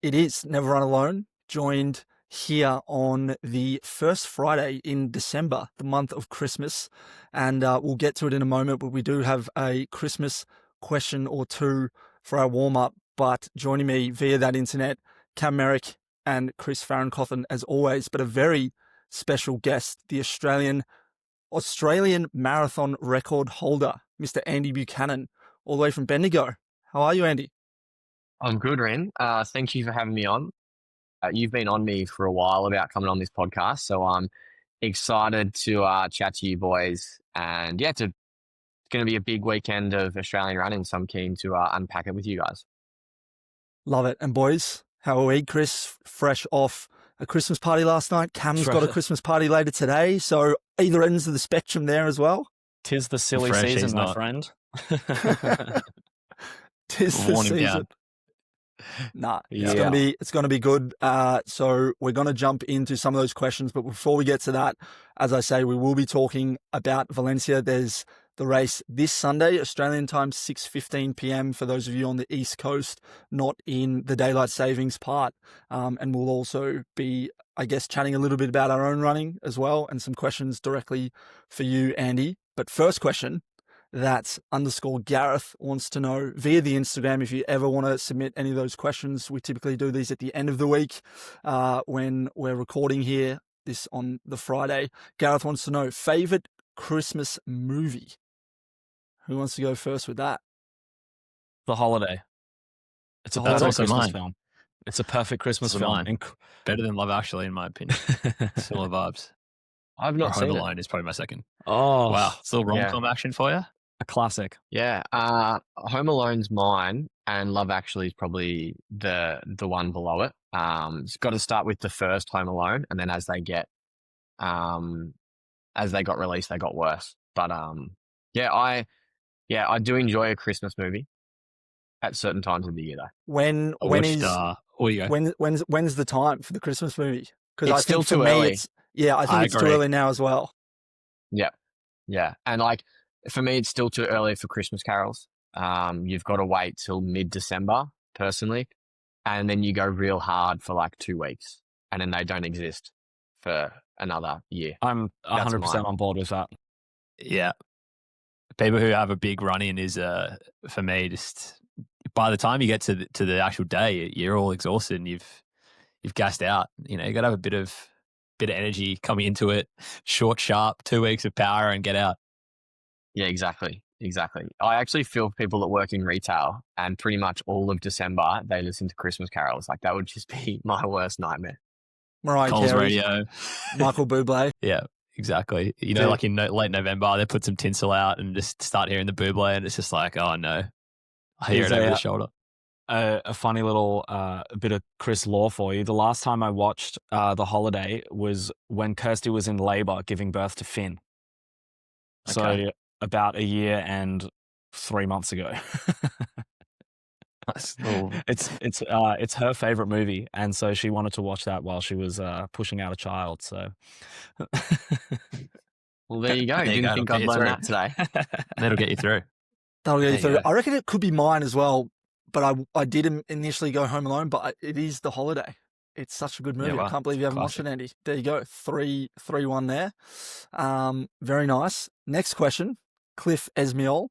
It is Never Run Alone, joined here on the first Friday in December, the month of Christmas. And we'll get to it in a moment, but we do have a Christmas question or two for our warm-up. But joining me via that internet, Cam Merrick and Chris Farron-Cothan, as always, but a very special guest, the Australian marathon record holder, Mr. Andy Buchanan, all the way from Bendigo. How are you, Andy? I'm good, Ren. Thank you for having me on. You've been on me for a while about coming on this podcast, so I'm excited to chat to you boys. And yeah, it's going to be a big weekend of Australian running, so I'm keen to unpack it with you guys. Love it. And boys, how are we? Chris, fresh off a Christmas party last night. Cam's got a Christmas party later today, so either ends of the spectrum there as well. 'Tis the silly season, my friend. 'Tis the season. Nah, it's gonna be good. So we're gonna jump into some of those questions, but before we get to that, as I say, we will be talking about Valencia. There's the race this Sunday, Australian time, 6:15 p.m. for those of you on the East Coast, not in the daylight savings part. And we'll also be, I guess, chatting a little bit about our own running as well, and some questions directly for you, Andy. But first question. That _Gareth wants to know via the Instagram, if you ever want to submit any of those questions. We typically do these at the end of the week when we're recording here, this on the Friday. Gareth wants to know, favorite Christmas movie? Who wants to go first with that? The Holiday. It's a perfect Christmas film. It's a perfect Christmas film. Better than Love Actually, in my opinion. Similar vibes. I've not seen Home it. Alone is probably my second. Oh, wow. Still rom-com action for you? A classic. Yeah. Home Alone's mine, and Love Actually is probably the one below it. It's got to start with the first Home Alone, and then as they got released, they got worse. But I do enjoy a Christmas movie at certain times of the year, though. When's the time for the Christmas movie? Because I think for me, it's too early now as well. Yeah. And like, for me, it's still too early for Christmas carols. You've got to wait till mid-December, personally. And then you go real hard for like 2 weeks. And then they don't exist for another year. I'm 100% on board with that. Yeah. People who have a big run-in is, for me, just by the time you get to the actual day, you're all exhausted and you've gassed out. You know, you got to have a bit of energy coming into it, short, sharp, 2 weeks of power and get out. Yeah, exactly. I actually feel people that work in retail and pretty much all of December, they listen to Christmas carols. Like, that would just be my worst nightmare. Mariah Carey, radio, Michael Bublé. Yeah, exactly. You know, like in late November, they put some tinsel out and just start hearing the Bublé, and it's just like, oh no, I hear it over the shoulder. A funny little bit of Chris lore for you. The last time I watched The Holiday was when Kirsty was in labour giving birth to Finn. Okay. So about a year and 3 months ago. It's her favorite movie, and so she wanted to watch that while she was pushing out a child. So, well, there you go. You didn't think I'd learn that today. That'll get you through. That'll get you through. I reckon it could be mine as well, but I didn't initially go Home Alone, but it is The Holiday. It's such a good movie. I can't believe you haven't watched it, Andy. There you go. 3-1 there. Very nice. Next question. Cliff Esmiol.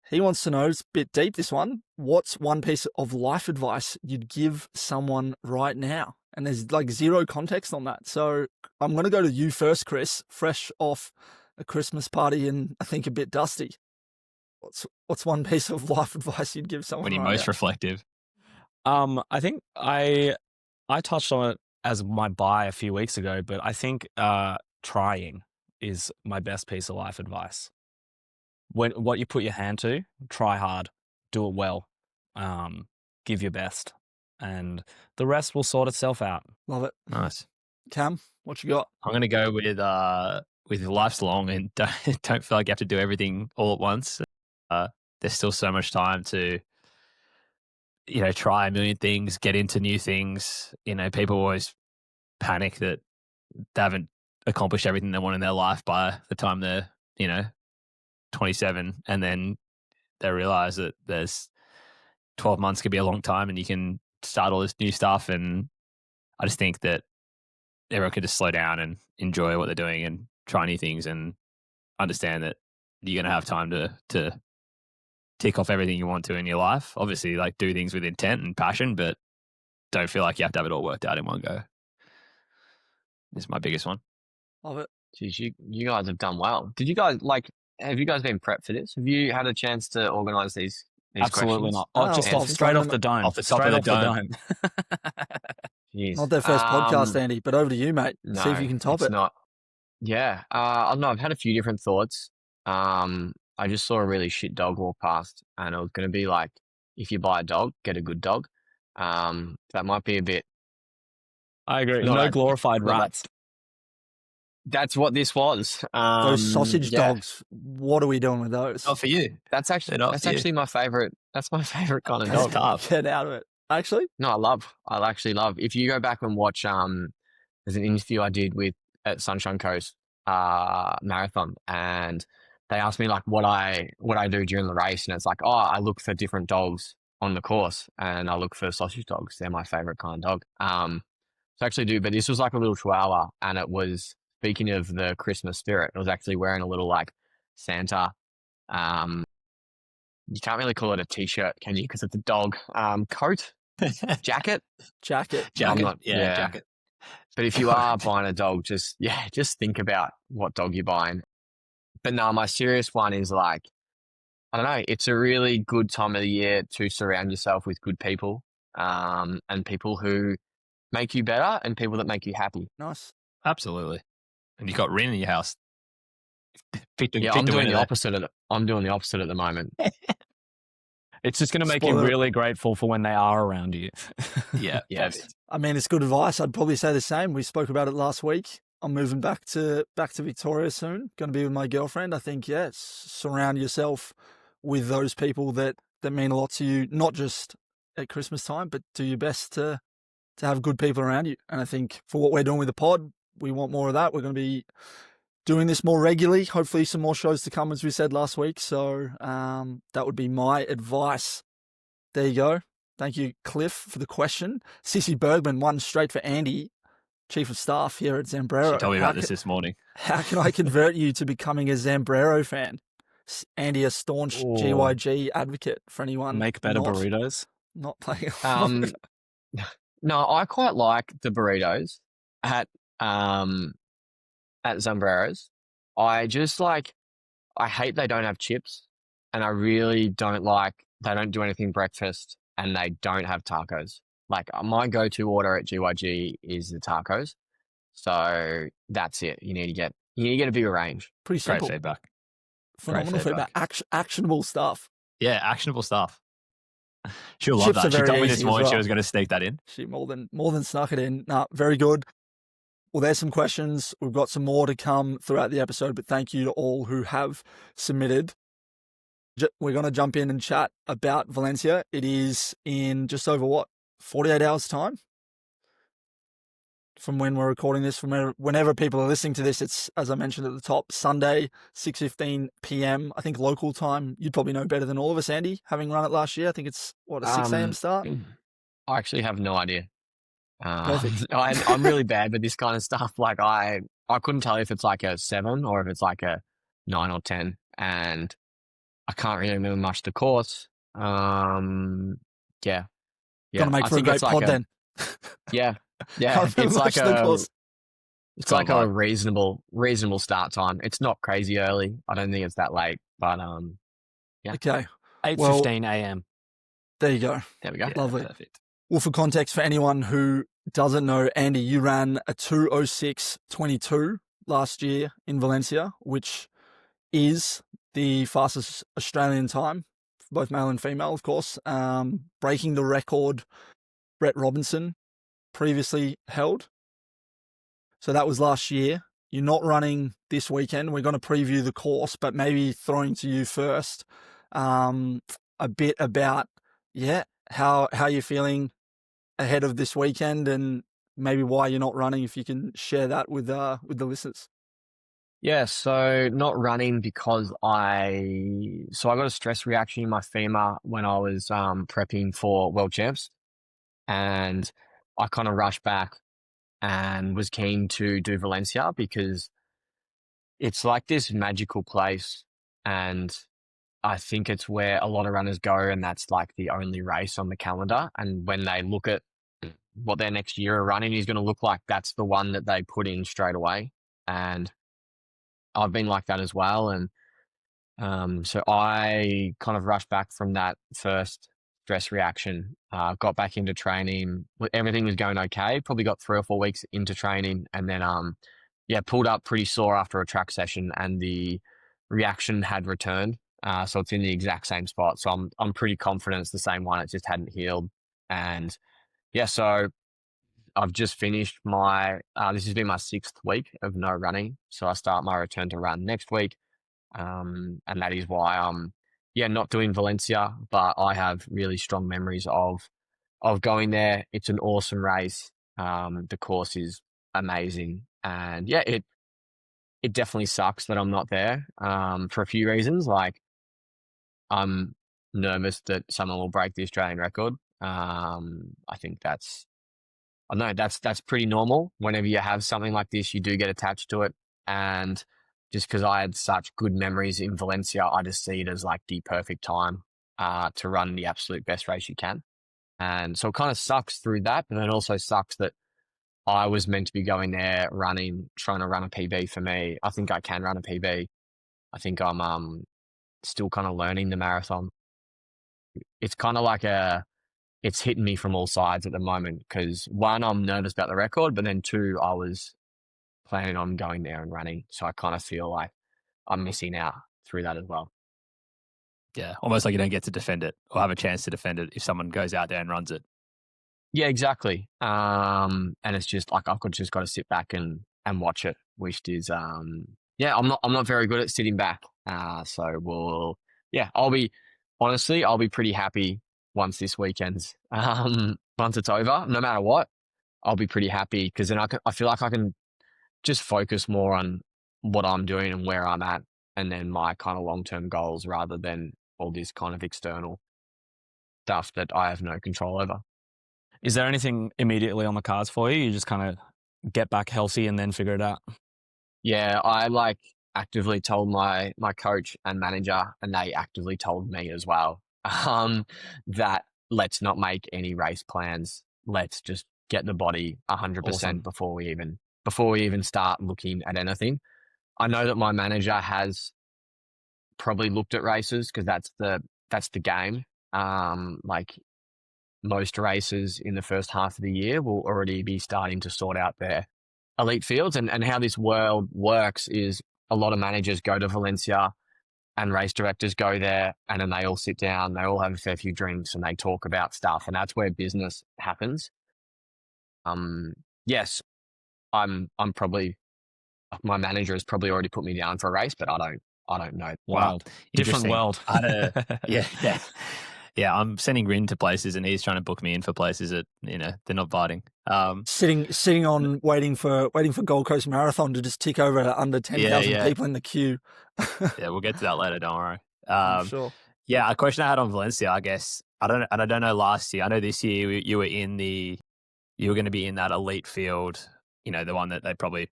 He wants to know, it's a bit deep, this one. What's one piece of life advice you'd give someone right now? And there's like zero context on that. So I'm going to go to you first, Chris, fresh off a Christmas party and I think a bit dusty. What's one piece of life advice you'd give someone when you're most reflective? I think I touched on it as my buy a few weeks ago, but I think trying is my best piece of life advice. What you put your hand to, try hard, do it well, give your best, and the rest will sort itself out. Love it. Nice. Cam, what you got? I'm going to go with life's long and don't feel like you have to do everything all at once. There's still so much time to, try a million things, get into new things. People always panic that they haven't accomplished everything they want in their life by the time they're, 27, and then they realize that there's 12 months could be a long time and you can start all this new stuff. And I just think that everyone could just slow down and enjoy what they're doing and try new things and understand that you're going to have time to tick off everything you want to in your life. Obviously, like, do things with intent and passion, but don't feel like you have to have it all worked out in one go. This is my biggest one. Love it. Jeez, you guys have done well. Did you guys have you guys been prepped for this? Have you had a chance to organise these Absolutely questions? not. Oh, Just awesome. straight off the dome. Off the top of the dome. Jeez. Not their first podcast, Andy, but over to you, mate. No, See if you can top it's it. not. Yeah. I don't know. I've had a few different thoughts. I just saw a really shit dog walk past, and it was going to be like, if you buy a dog, get a good dog. That might be a bit. I agree. Not No that- glorified not that- rats. That's what this was. Those sausage yeah. dogs, what are we doing with those? Not for you. That's They're not for you. actually my favorite. That's my favorite kind of That's dog. tough. Get out of it. Actually, No, I actually love. If you go back and watch, there's an interview I did at Sunshine Coast marathon, and they asked me like what I do during the race, and it's like, oh, I look for different dogs on the course, and I look for sausage dogs. They're my favorite kind of dog. So I actually do, but this was like a little Chihuahua, and it was, speaking of the Christmas spirit, it was actually wearing a little like Santa. You can't really call it a t-shirt, can you? Because it's a dog. Coat, jacket. jacket. Jacket. But if you are buying a dog, just think about what dog you're buying. But no, my serious one is like, I don't know, it's a really good time of the year to surround yourself with good people, and people who make you better and people that make you happy. Nice. Absolutely. And you've got Rin in your house. I'm doing the opposite at the moment. It's just going to make you Spoiler. really grateful for when they are around you. Yeah. Yes. I mean, it's good advice. I'd probably say the same. We spoke about it last week. I'm moving back to Victoria soon. Going to be with my girlfriend. I think, yes, surround yourself with those people that mean a lot to you, not just at Christmas time, but do your best to have good people around you. And I think for what we're doing with the pod, we want more of that. We're going to be doing this more regularly. Hopefully some more shows to come, as we said last week. So that would be my advice. There you go. Thank you, Cliff, for the question. Sissy Bergman, one straight for Andy, Chief of Staff here at Zambrero. She told me about this morning. How can I convert you to becoming a Zambrero fan? Andy, a staunch GYG advocate for anyone. Make better burritos. Not playing. No, I quite like the burritos at Zambreros. I just I hate they don't have chips, and I really don't like they don't do anything breakfast, and they don't have tacos. Like, my go-to order at GYG is the tacos. So that's it. You need to get a bigger range. Pretty simple. Great feedback. Phenomenal feedback. Actionable stuff. Yeah, actionable stuff. She'll love Chips that. are She very told me easy this as morning well. she was going to sneak that in. She more than snuck it in. No, very good. Well, there's some questions. We've got some more to come throughout the episode, but thank you to all who have submitted. We're going to jump in and chat about Valencia. It is in just over 48 hours time from when we're recording this, from whenever people are listening to this. It's, as I mentioned at the top, Sunday, 6:15 p.m. I think local time. You'd probably know better than all of us, Andy, having run it last year. I think it's a 6 a.m. start. I actually have no idea. Perfect. I'm really bad with this kind of stuff. Like, I couldn't tell you if it's like a 7 or if it's like a 9 or 10, and I can't really remember much the course. Yeah. Gonna make for a great pod then. Yeah. It's like a reasonable start time. It's not crazy early. I don't think it's that late, but yeah. Okay. 8:15 a.m. There you go. There we go. Lovely. Perfect. Well, for context, for anyone who doesn't know, Andy, you ran a 2:06.22 last year in Valencia, which is the fastest Australian time, both male and female, of course, breaking the record Brett Robinson previously held. So that was last year. You're not running this weekend. We're going to preview the course, but maybe throwing to you first a bit about, how you're feeling ahead of this weekend and maybe why you're not running, if you can share that with the listeners. Yeah, so not running because I got a stress reaction in my femur when I was prepping for World Champs, and I kind of rushed back and was keen to do Valencia because it's like this magical place, and I think it's where a lot of runners go, and that's like the only race on the calendar. And when they look at what their next year of running is going to look like, that's the one that they put in straight away. And I've been like that as well. And so I kind of rushed back from that first stress reaction, got back into training. Everything was going okay. Probably got 3 or 4 weeks into training, and then pulled up pretty sore after a track session, and the reaction had returned. So it's in the exact same spot. So I'm pretty confident it's the same one. It just hadn't healed. And yeah, so I've just finished my, this has been my 6th week of no running. So I start my return to run next week. And that is why I'm, not doing Valencia, but I have really strong memories of going there. It's an awesome race. The course is amazing. And yeah, it definitely sucks that I'm not there, for a few reasons. Like, I'm nervous that someone will break the Australian record. I think that's pretty normal. Whenever you have something like this, you do get attached to it. And just because I had such good memories in Valencia, I just see it as like the perfect time to run the absolute best race you can. And so it kind of sucks through that, but it also sucks that I was meant to be going there trying to run a PB for me. I think I can run a PB. I think I'm still kind of learning the marathon. It's kind of like it's hitting me from all sides at the moment because, one, I'm nervous about the record, but then 2, I was planning on going there and running. So I kind of feel like I'm missing out through that as well. Yeah, almost like you don't get to defend it or have a chance to defend it if someone goes out there and runs it. Yeah, exactly. And it's just like I've just got to sit back and watch it, which is I'm not very good at sitting back. So I'll be pretty happy once this weekend's once it's over. No matter what, I'll be pretty happy because then I feel like I can just focus more on what I'm doing and where I'm at, and then my kind of long-term goals rather than all this kind of external stuff that I have no control over. Is there anything immediately on the cards for you? You just kind of get back healthy and then figure it out? Yeah, I actively told my coach and manager, and they actively told me as well, that let's not make any race plans. Let's just get the body 100% Awesome. before we even start looking at anything. I know that my manager has probably looked at races because that's the game. Like, most races in the first half of the year will already be starting to sort out their elite fields. And how this world works is a lot of managers go to Valencia and race directors go there, and then they all sit down, they all have a fair few drinks and they talk about stuff. And that's where business happens. Yes, I'm probably, my manager has probably already put me down for a race, but I don't know. Wild. Different world. Yeah, I'm sending Rin to places and he's trying to book me in for places that, they're not biting. Sitting on waiting for Gold Coast Marathon to just tick over to under 10,000 people in the queue. Yeah, we'll get to that later, don't worry. I'm sure. Yeah, a question I had on Valencia, I guess. I don't know last year. I know this year you were going to be in that elite field, the one that they probably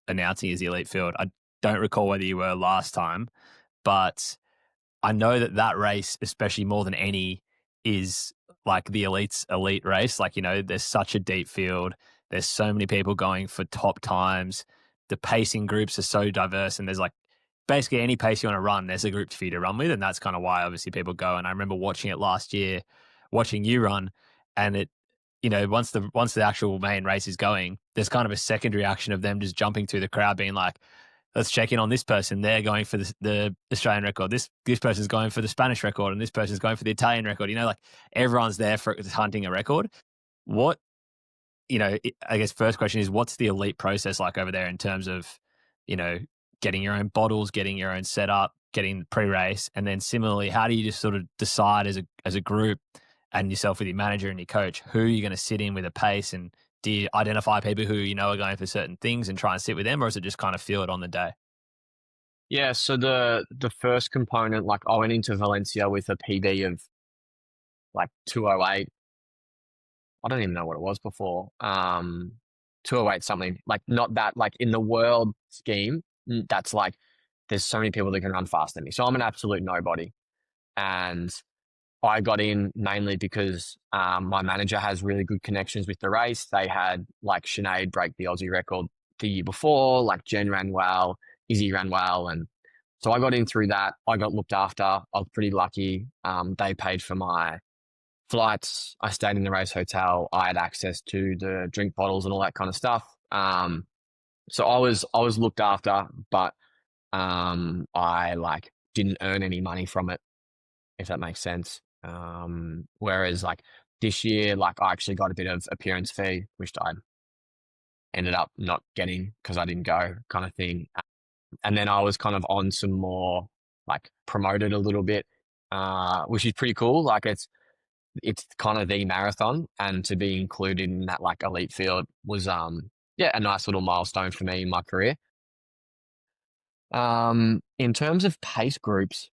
announcing as the elite field. I don't recall whether you were last time, but I know that race, especially more than any, is like the elite's elite race. Like, there's such a deep field. There's so many people going for top times. The pacing groups are so diverse, and there's like basically any pace you want to run, there's a group for you to run with. And that's kind of why obviously people go. And I remember watching it last year, watching you run, and it, once the actual main race is going, there's kind of a secondary action of them just jumping through the crowd being like, let's check in on this person. They're going for the Australian record. This person's going for the Spanish record, and this person's going for the Italian record. Like everyone's there for hunting a record. What, I guess first question is, what's the elite process like over there in terms of, getting your own bottles, getting your own setup, getting pre-race, and then similarly, how do you just sort of decide as a group and yourself with your manager and your coach who you're going to sit in with a pace, and do you identify people who are going for certain things and try and sit with them, or is it just kind of feel it on the day? Yeah, so the first component, like I went into Valencia with a PB of like 2:08. I don't even know what it was before. 208 something, like not that, like in the world scheme, that's like, there's so many people that can run faster than me. So I'm an absolute nobody. And I got in mainly because my manager has really good connections with the race. They had like Sinead break the Aussie record the year before, like Jen ran well, Izzy ran well. And so I got in through that. I got looked after. I was pretty lucky. They paid for my flights. I stayed in the race hotel. I had access to the drink bottles and all that kind of stuff. So I was looked after, but I like didn't earn any money from it, if that makes sense. Whereas like this year, like I actually got a bit of appearance fee, which I ended up not getting because I didn't go, kind of thing. And then I was kind of on some more, like promoted a little bit, which is pretty cool. Like it's kind of the marathon, and to be included in that like elite field was a nice little milestone for me in my career. In terms of pace groups,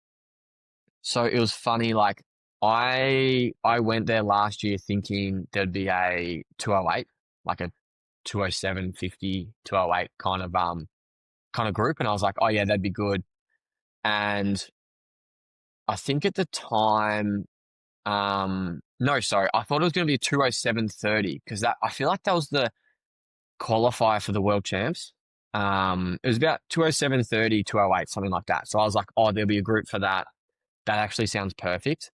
so it was funny, like I went there last year thinking there'd be a 208, like a 207, 50, 208 kind of group, and I was like, oh yeah, that'd be good. And I think at the time, no, sorry, I thought it was going to be a 207.30 because I feel like that was the qualifier for the world champs. It was about 207.30, 208, something like that. So I was like, oh, there'll be a group for that. That actually sounds perfect.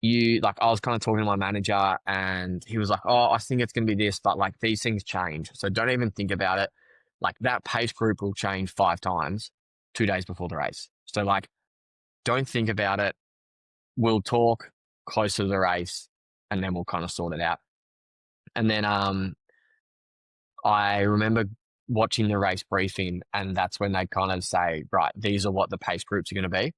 I was kind of talking to my manager and he was like, oh, I think it's going to be this, but like these things change. So don't even think about it. Like that pace group will change 5 times 2 days before the race. So like, don't think about it. We'll talk close to the race and then we'll kind of sort it out. And then I remember watching the race briefing, and that's when they kind of say, right, these are what the pace groups are going to be.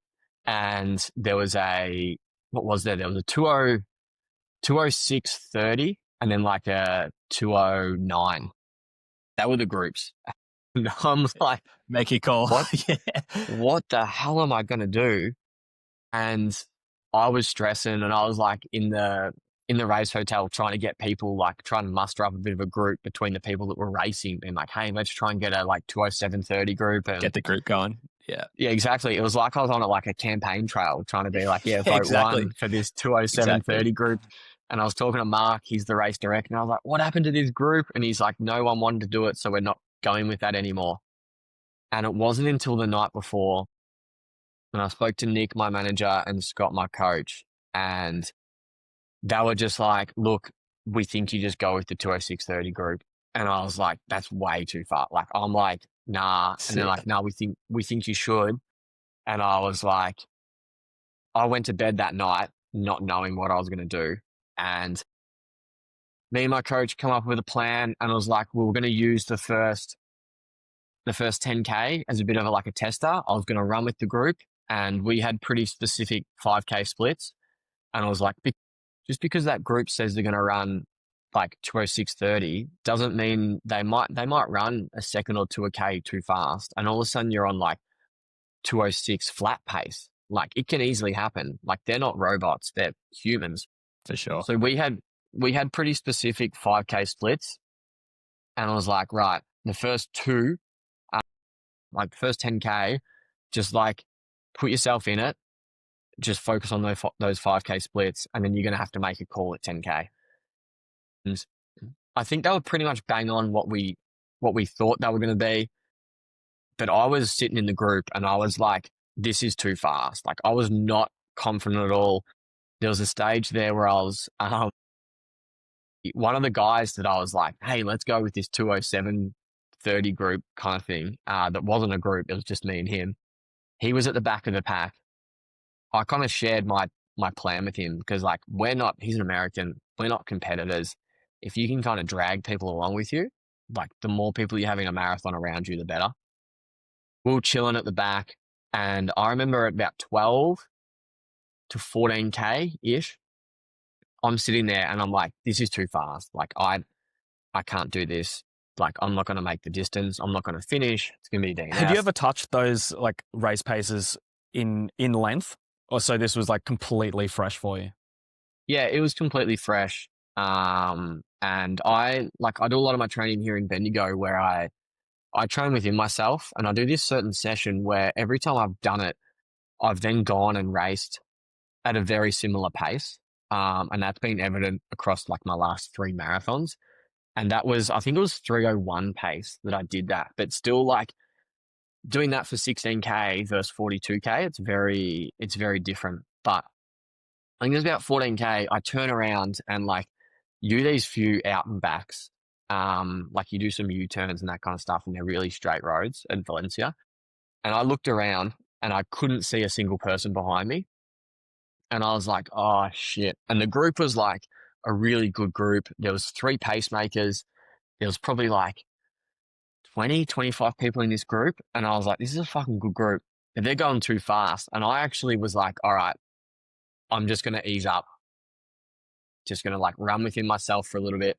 And there was what was there? There was a 206.30 and then like a 209. That were the groups. And I'm like, make your call. What? Yeah. What the hell am I going to do? And I was stressing, and I was like in the race hotel trying to get people, like trying to muster up a bit of a group between the people that were racing, and like, hey, let's try and get a like 207.30 group and get the group going. Yeah. Yeah, exactly. It was like I was on like a campaign trail trying to be like, yeah, vote exactly. one for this 207.30 group. And I was talking to Mark, he's the race director, and I was like, what happened to this group? And he's like, no one wanted to do it, so we're not going with that anymore. And it wasn't until the night before when I spoke to Nick, my manager, and Scott, my coach, and they were just like, look, we think you just go with the 206.30 group. And I was like, that's way too far. Like, I'm like, nah. And they're like, no, we think you should. And I was like, I went to bed that night not knowing what I was going to do. And me and my coach come up with a plan, and I was like, we were going to use the first 10K as a bit of like a tester. I was going to run with the group, and we had pretty specific 5K splits. And I was like, just because that group says they're going to run like 206.30 doesn't mean they might run a second or two a K too fast. And all of a sudden you're on like 206 flat pace. Like it can easily happen. Like they're not robots, they're humans. For sure. So we had pretty specific 5K splits. And I was like, right, the first two, like the first 10K, just like put yourself in it. Just focus on those 5K splits, and then you're going to have to make a call at 10K. And I think they were pretty much bang on what we thought they were going to be. But I was sitting in the group and I was like, this is too fast. Like I was not confident at all. There was a stage there where I was, one of the guys that I was like, hey, let's go with this 207.30 group kind of thing. That wasn't a group. It was just me and him. He was at the back of the pack. I kind of shared my plan with him because like he's an American, we're not competitors. If you can kind of drag people along with you, like the more people you have in a marathon around you, the better. We were chilling at the back, and I remember at about 12 to 14K-ish, I'm sitting there and I'm like, this is too fast. Like I can't do this. Like I'm not going to make the distance. I'm not going to finish. It's going to be DNF. Have you ever touched those like race paces in length? Or so this was like completely fresh for you? Yeah, it was completely fresh. And I do a lot of my training here in Bendigo where I train within myself, and I do this certain session where every time I've done it, I've then gone and raced at a very similar pace. And that's been evident across like my last 3 marathons. And that was, I think it was 3:01 pace that I did that, but still like doing that for 16K versus 42K, it's very different. But I think it was about 14K. I turn around and like you do these few out and backs. Like you do some U-turns and that kind of stuff, and they're really straight roads in Valencia. And I looked around and I couldn't see a single person behind me. And I was like, oh shit. And the group was like a really good group. There was 3 pacemakers. There was probably like 20, 25 people in this group. And I was like, this is a fucking good group. But they're going too fast. And I actually was like, all right, I'm just going to ease up. Just going to like run within myself for a little bit.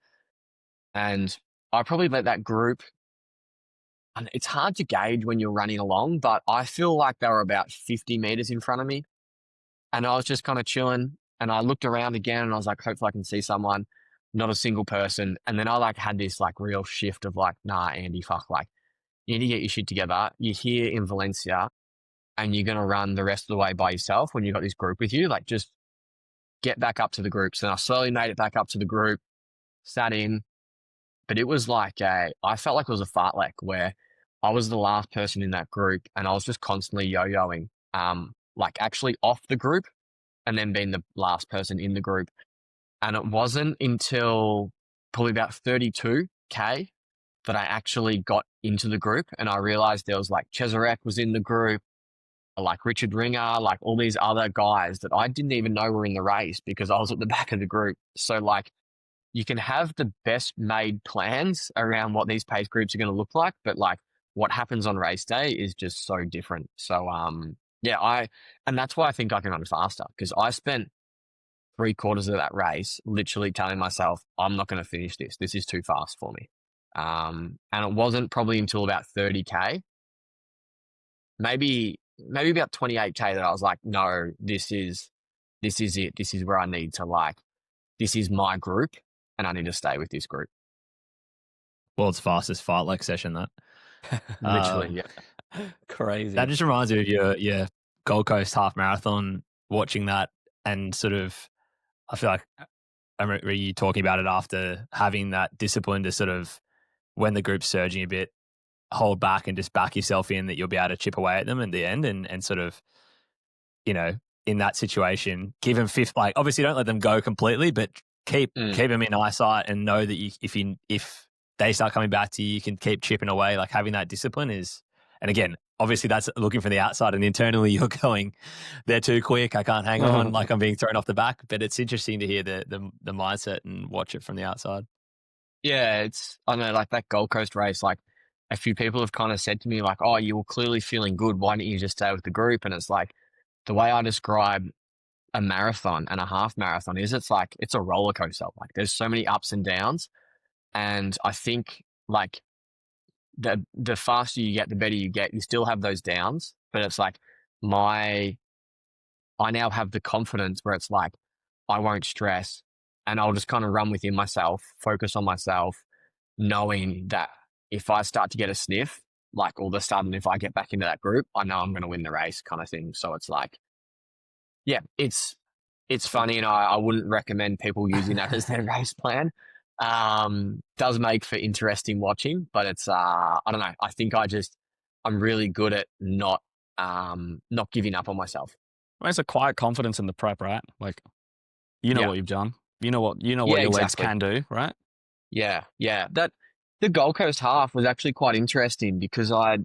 And I probably let that group, and it's hard to gauge when you're running along, but I feel like they were about 50 meters in front of me. And I was just kind of chilling. And I looked around again and I was like, hopefully I can see someone, not a single person. And then I like had this like real shift of like, nah, Andy, fuck, like you need to get your shit together. You're here in Valencia and you're going to run the rest of the way by yourself when you've got this group with you. Like just get back up to the groups. And I slowly made it back up to the group, sat in. But it was like I felt like it was a fartlek where I was the last person in that group and I was just constantly yo-yoing, like actually off the group and then being the last person in the group. And it wasn't until probably about 32K that I actually got into the group and I realized there was like Cesarek was in the group, like Richard Ringer, like all these other guys that I didn't even know were in the race because I was at the back of the group. So like, you can have the best made plans around what these pace groups are going to look like, but like what happens on race day is just so different. So, yeah, and that's why I think I can run faster because I spent 3/4 of that race literally telling myself, I'm not going to finish this. This is too fast for me. And it wasn't probably until about 30K, maybe about 28K that I was like, no, this is it. This is where I need to like, this is my group. And I need to stay with this group. World's fastest fartlek session, that. Literally, yeah. Crazy. That just reminds me of your Gold Coast half marathon, watching that and sort of, I feel like I remember you talking about it after having that discipline to sort of, when the group's surging a bit, hold back and just back yourself in that you'll be able to chip away at them in the end and sort of, you know, in that situation, give them fifth, like obviously don't let them go completely, but keep them in eyesight and know that if they start coming back to you, you can keep chipping away. Like having that discipline is, and again, obviously that's looking from the outside and internally you're going, they're too quick. I can't hang on. Like I'm being thrown off the back, but it's interesting to hear the mindset and watch it from the outside. Yeah. I know like that Gold Coast race, like a few people have kind of said to me like, oh, you were clearly feeling good. Why don't you just stay with the group? And it's like the way I describe a marathon and a half marathon is it's a roller coaster. Like there's so many ups and downs. And I think like the faster you get, the better you get. You still have those downs, but it's like I now have the confidence where it's like, I won't stress and I'll just kind of run within myself, focus on myself, knowing that if I start to get a sniff, like all of a sudden, if I get back into that group, I know I'm going to win the race kind of thing. So it's like, yeah, it's funny, and I wouldn't recommend people using that as their race plan. Does make for interesting watching, but it's I don't know. I think I'm really good at not giving up on myself. Well, it's a quiet confidence in the prep, right? Like you know what you've done. You know what your legs can do, right? Yeah. That the Gold Coast half was actually quite interesting because I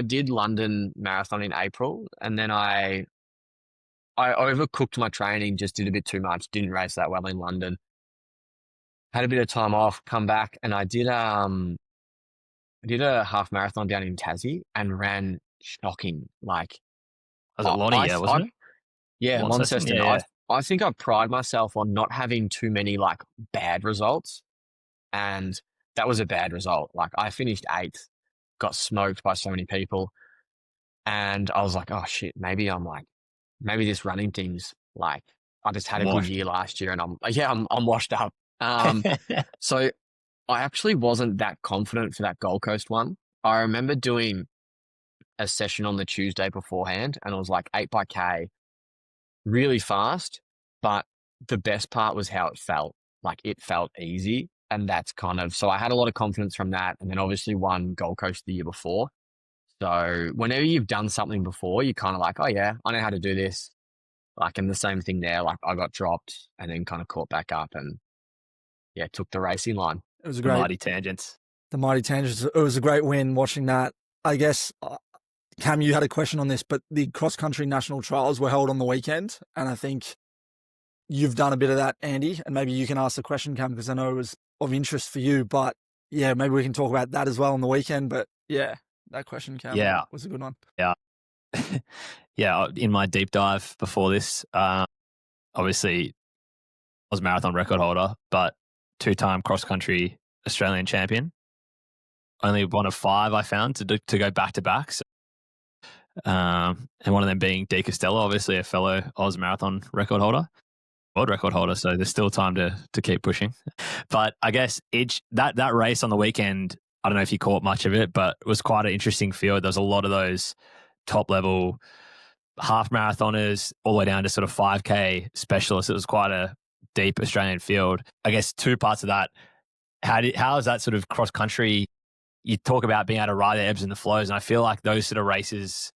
did London Marathon in April, and then I overcooked my training, just did a bit too much, didn't race that well in London. Had a bit of time off, come back, and I did a half marathon down in Tassie and ran shocking. Like, was it Lonnie, wasn't it? Yeah, Launceston. Yeah. I think I pride myself on not having too many like bad results, and that was a bad result. Like I finished 8th, got smoked by so many people, and I was like, oh shit, maybe this running thing's like, I just had a good year last year and I'm washed up. So I actually wasn't that confident for that Gold Coast one. I remember doing a session on the Tuesday beforehand, and it was like 8 by K, really fast. But the best part was how it felt. Like it felt easy. And that's kind of, so I had a lot of confidence from that. And then obviously won Gold Coast the year before. So whenever you've done something before, you're kind of like, oh yeah, I know how to do this. Like, and the same thing there. Like I got dropped and then kind of caught back up and yeah, took the racing line. It was a The great, mighty tangents. the mighty tangents. It was a great win watching that. I guess, Cam, you had a question on this, but the cross-country national trials were held on the weekend. And I think you've done a bit of that, Andy, and maybe you can ask the question, Cam, because I know it was of interest for you. But yeah, maybe we can talk about that as well on the weekend. But yeah, that question, Cam, Yeah. was a good one. Yeah. Yeah. In my deep dive before this, obviously I was marathon record holder, but 2-time cross-country Australian champion. Only one of 5 I found to go back-to-back. So, and one of them being D. Costello, obviously a fellow Oz marathon record holder, world record holder. So there's still time to keep pushing. But I guess that race on the weekend, I don't know if you caught much of it, but it was quite an interesting field. There was a lot of those top-level half marathoners all the way down to sort of 5K specialists. It was quite a deep Australian field. I guess 2 parts of that. How is that sort of cross country? You talk about being able to ride the ebbs and the flows, and I feel like those sort of races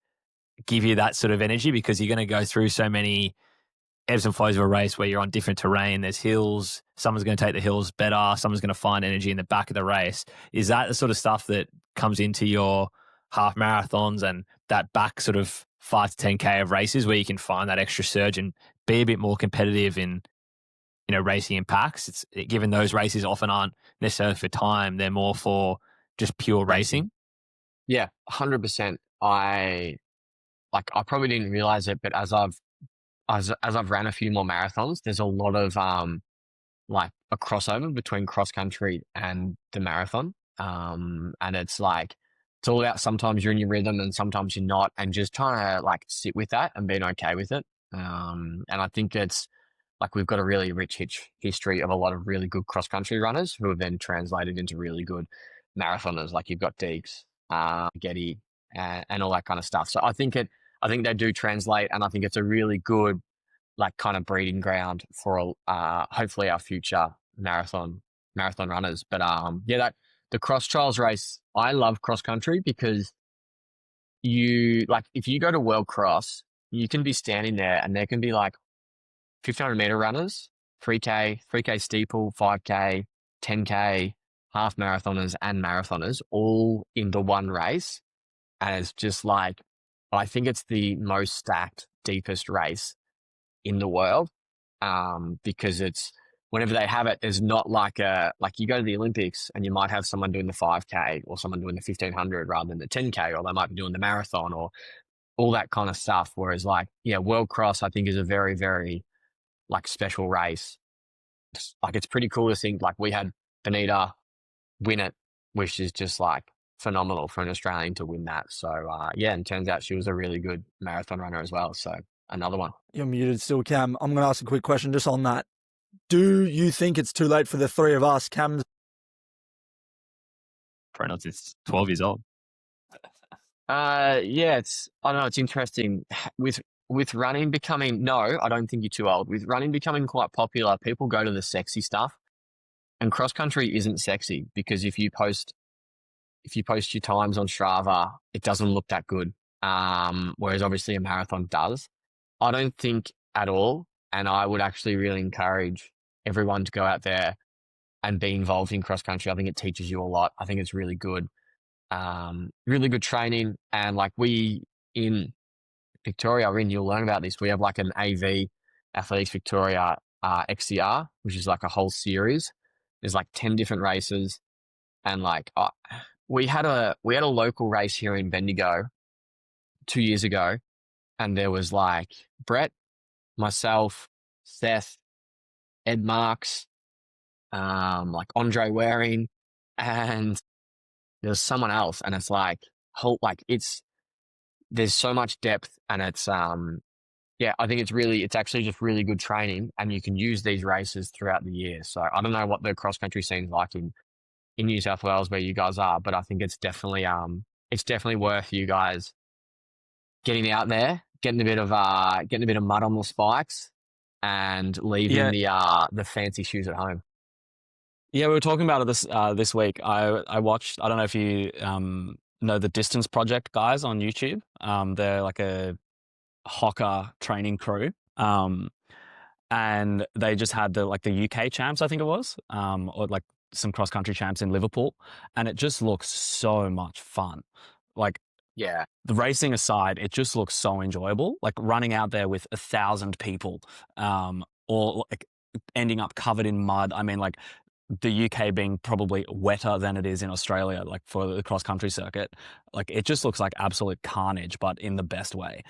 give you that sort of energy because you're going to go through so many ebbs and flows of a race where you're on different terrain. There's hills. Someone's going to take the hills better. Someone's going to find energy in the back of the race. Is that the sort of stuff that comes into your half marathons and that back sort of 5 to 10K of races where you can find that extra surge and be a bit more competitive in, racing in packs? It's given those races often aren't necessarily for time. They're more for just pure racing. Yeah, 100%. I probably didn't realize it, but as I've ran a few more marathons, there's a lot of like a crossover between cross country and the marathon. And it's like it's all about sometimes you're in your rhythm and sometimes you're not, and just trying to like sit with that and being okay with it. And I think it's like we've got a really rich history of a lot of really good cross country runners who have then translated into really good marathoners. Like you've got Deeks, Getty, and all that kind of stuff. So I think they do translate, and I think it's a really good like kind of breeding ground for hopefully our future marathon runners. But yeah, the cross trials race, I love cross country because you like if you go to World Cross, you can be standing there and there can be like 1500 meter runners, 3K steeple, 5K, 10K, half marathoners and marathoners all in the one race. And it's just like, I think it's the most stacked, deepest race in the world. Because it's whenever they have it, there's not like you go to the Olympics and you might have someone doing the 5K or someone doing the 1500 rather than the 10K, or they might be doing the marathon or all that kind of stuff. Whereas like, yeah, World Cross, I think is a very, very like special race. Like it's pretty cool to think like we had Benita win it, which is just like phenomenal for an Australian to win that. So yeah, and turns out she was a really good marathon runner as well. So another one. You're muted still, Cam. I'm going to ask a quick question just on that. Do you think it's too late for the 3 of us? Cam's Reynolds is 12 years old. Yeah, I don't know, it's interesting with running becoming, no, I don't think you're too old. With running becoming quite popular, people go to the sexy stuff, and cross country isn't sexy because if you post your times on Strava, it doesn't look that good. Whereas obviously a marathon does. I don't think at all, and I would actually really encourage everyone to go out there and be involved in cross country. I think it teaches you a lot. I think it's really good. Really good training, and like we in Victoria, you'll learn about this. We have like an AV, Athletics Victoria XCR, which is like a whole series. There's like 10 different races, and like we had a local race here in Bendigo 2 years ago, and there was like Brett, myself, Seth, Ed Marks, like Andre Waring, and there's someone else, and it's like there's so much depth, and it's yeah, I think it's actually just really good training, and you can use these races throughout the year. So I don't know what the cross country scene's like in New South Wales where you guys are, but I think it's definitely worth you guys getting out there, getting a bit of mud on the spikes, and leaving the fancy shoes at home. Yeah, we were talking about it this week. I watched. I don't know if you know the Distance Project guys on YouTube. They're like a Hocker training crew. And they just had the UK champs, I think it was, or like some cross country champs in Liverpool, and it just looks so much fun. Like, Yeah, the racing aside, it just looks so enjoyable. Like running out there with 1,000 people, or like ending up covered in mud. I mean, like the UK being probably wetter than it is in Australia, like for the cross country circuit. Like it just looks like absolute carnage, but in the best way.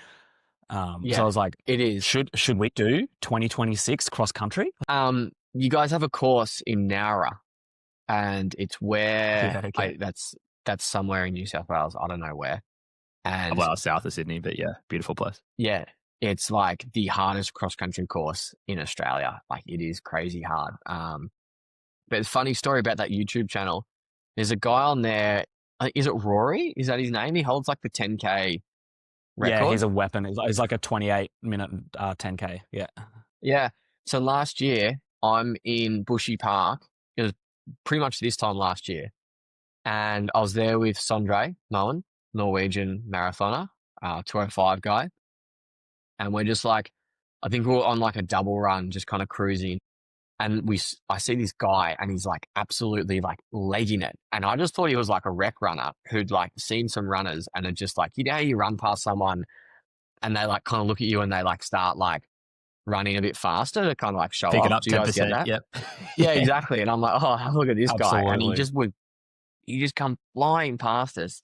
So I was like, it is. Should we do 2026 cross country? You guys have a course in Nowra, and it's where Yeah, okay. that's somewhere in New South Wales. I don't know where. And well, south of Sydney, but yeah, beautiful place. yeah, it's like the hardest cross country course in Australia. Like it is crazy hard. But it's a funny story about that YouTube channel. There's a guy on there. Is it Rory? Is that his name? He holds like the 10K record. Yeah, he's a weapon. He's like a 28-minute 10K. Yeah. Yeah. So last year, I'm in Bushy Park. It was pretty much this time last year. And I was there with Sondre Moen, Norwegian marathoner, 205 guy. And we're just like, I think we were on like a double run, just kind of cruising. And I see this guy and he's like absolutely like legging it. And I just thought he was like a rec runner who'd like seen some runners and had just like, you know how you run past someone and they like kind of look at you and they like start like running a bit faster to kind of like show Pick off. it up 10%. Do you guys get that? Yep. Yeah, exactly. And I'm like, oh, look at this guy. And Absolutely. he just come flying past us.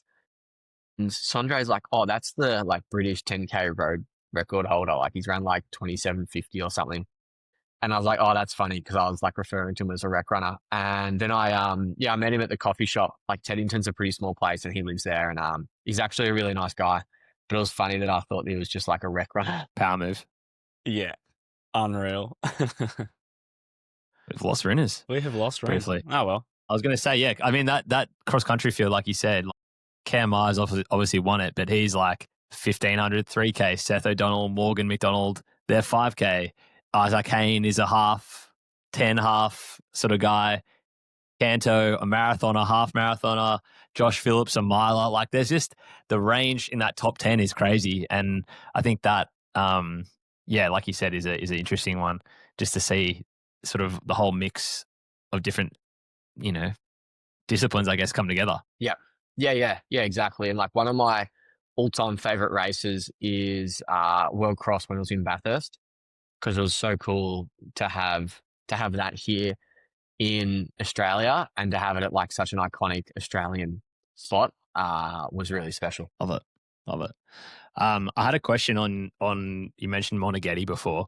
And Sondre's like, oh, that's the like British 10K road record holder. Like he's run like 27:50 or something. And I was like, oh, that's funny because I was like referring to him as a rec runner. And then I met him at the coffee shop. Like Teddington's a pretty small place and he lives there. And he's actually a really nice guy. But it was funny that I thought he was just like a rec runner. Power move. Yeah. Unreal. We've lost runners. We have lost runners. Briefly. Oh, well. I was going to say, yeah, I mean, that cross-country field, like you said, like, Cam Myers obviously won it, but he's like 1,500, 3K. Seth O'Donnell, Morgan McDonald, they're 5K. Isaac Hayne is a half, 10 half sort of guy. Canto, a marathoner, half marathoner. Josh Phillips, a miler. Like there's just the range in that top 10 is crazy. And I think that, like you said, is an interesting one just to see sort of the whole mix of different, disciplines, I guess, come together. Yeah. Yeah, exactly. And like one of my all-time favorite races is World Cross when it was in Bathurst, because it was so cool to have that here in Australia and to have it at like such an iconic Australian spot was really special. Love it. I had a question on you mentioned Moneghetti before,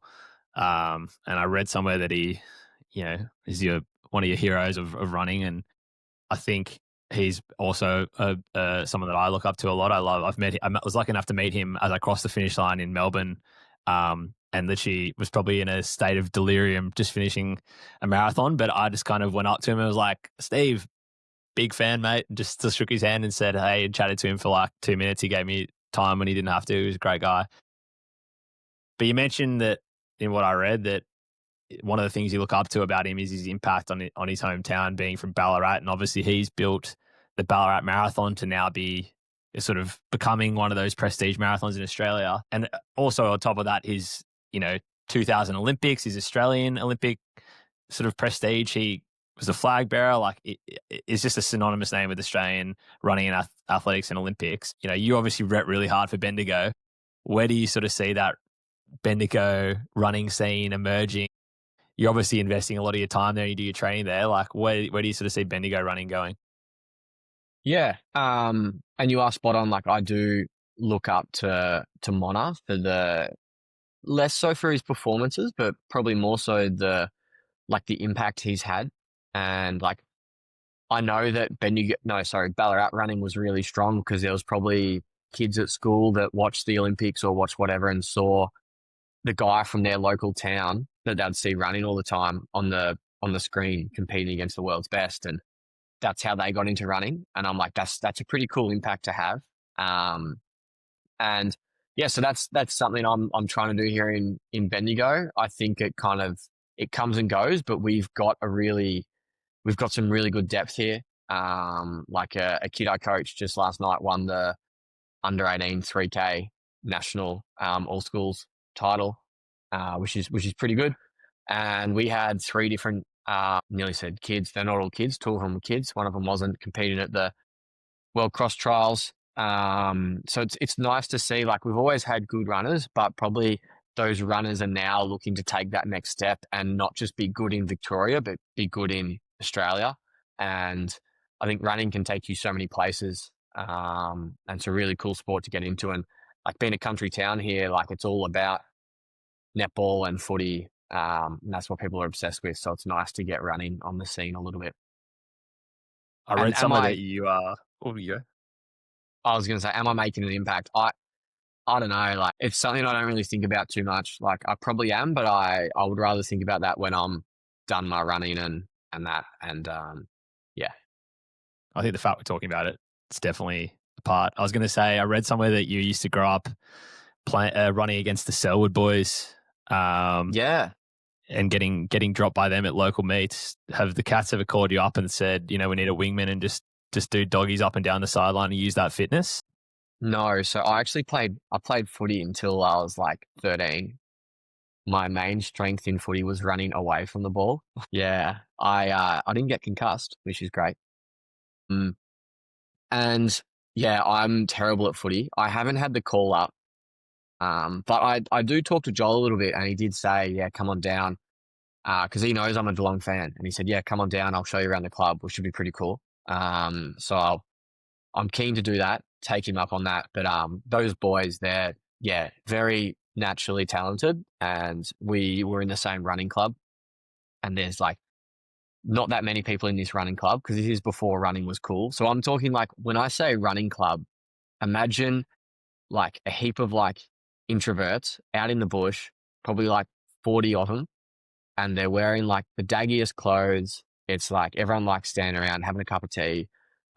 and I read somewhere that he, is one of your heroes of running, and I think he's also someone that I look up to a lot. I was lucky enough to meet him as I crossed the finish line in Melbourne, and literally was probably in a state of delirium just finishing a marathon. But I just kind of went up to him and was like, Steve, big fan, mate. Just shook his hand and said, hey, and chatted to him for like 2 minutes. He gave me time when he didn't have to. He was a great guy. But you mentioned that in what I read that one of the things you look up to about him is his impact on his hometown, being from Ballarat. And obviously he's built the Ballarat Marathon to now be sort of becoming one of those prestige marathons in Australia. And also on top of that, his 2000 Olympics, his Australian Olympic sort of prestige. He was a flag bearer. Like it's just a synonymous name with Australian running and athletics and Olympics. You obviously rep really hard for Bendigo. Where do you sort of see that Bendigo running scene emerging? You're obviously investing a lot of your time there. You do your training there. Like where do you sort of see Bendigo running going? Yeah. And you are spot on. Like I do look up to Mona for the less so for his performances, but probably more so the impact he's had. And like I know that Ballarat running was really strong because there was probably kids at school that watched the Olympics or watched whatever and saw the guy from their local town that they'd see running all the time on the screen competing against the world's best, and that's how they got into running. And I'm like, that's a pretty cool impact to have. And yeah, so that's something I'm trying to do here in Bendigo. I think it comes and goes, but we've got some really good depth here. Like a kid I coached just last night won the under 18 3K national all schools title, which is pretty good. And we had 3 different, nearly said kids. They're not all kids. 2 of them were kids. One of them wasn't competing at the World Cross Trials. So it's nice to see, like, we've always had good runners, but probably those runners are now looking to take that next step and not just be good in Victoria, but be good in Australia. And I think running can take you so many places. And it's a really cool sport to get into. And like being a country town here, like it's all about netball and footy. And that's what people are obsessed with. So it's nice to get running on the scene a little bit. I read somewhere that you are. Oh, you go. I was going to say, am I making an impact? I don't know. Like, it's something I don't really think about too much. Like, I probably am, but I would rather think about that when I'm done my running and that. And yeah. I think the fact we're talking about it's definitely a part. I was going to say, I read somewhere that you used to grow up running against the Selwood boys. Yeah. And getting dropped by them at local meets. Have the Cats ever called you up and said, we need a wingman and just do doggies up and down the sideline and use that fitness? No. So I actually played footy until I was like 13. My main strength in footy was running away from the ball. Yeah. I didn't get concussed, which is great. And yeah, I'm terrible at footy. I haven't had the call up. But I do talk to Joel a little bit, and he did say, yeah, come on down. Because he knows I'm a Geelong fan, and he said, yeah, come on down. I'll show you around the club, which should be pretty cool. So I'm keen to do that, take him up on that. But those boys, they're, very naturally talented, and we were in the same running club. And there's like not that many people in this running club because this is before running was cool. So I'm talking like, when I say running club, imagine like a heap of like introverts out in the bush, probably like 40 of them, and they're wearing like the daggiest clothes. It's like everyone likes standing around having a cup of tea.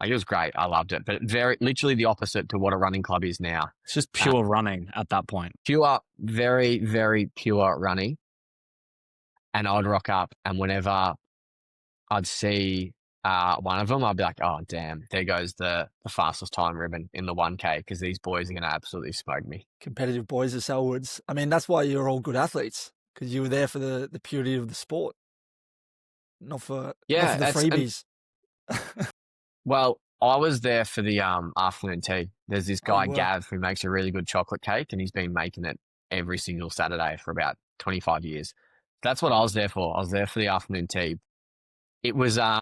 Like, it was great. I loved it, but literally the opposite to what a running club is now. It's just pure running at that point. Pure, very, very pure running. And I'd rock up, and whenever I'd see one of them, I'd be like, oh, damn, there goes the fastest time ribbon in the 1K, because these boys are going to absolutely smoke me. Competitive boys are Selwoods. I mean, that's why you're all good athletes, because you were there for the purity of the sport, not for the freebies. Well, I was there for the afternoon tea. There's this guy, Gav, who makes a really good chocolate cake, and he's been making it every single Saturday for about 25 years. That's what I was there for. I was there for the afternoon tea. It was, I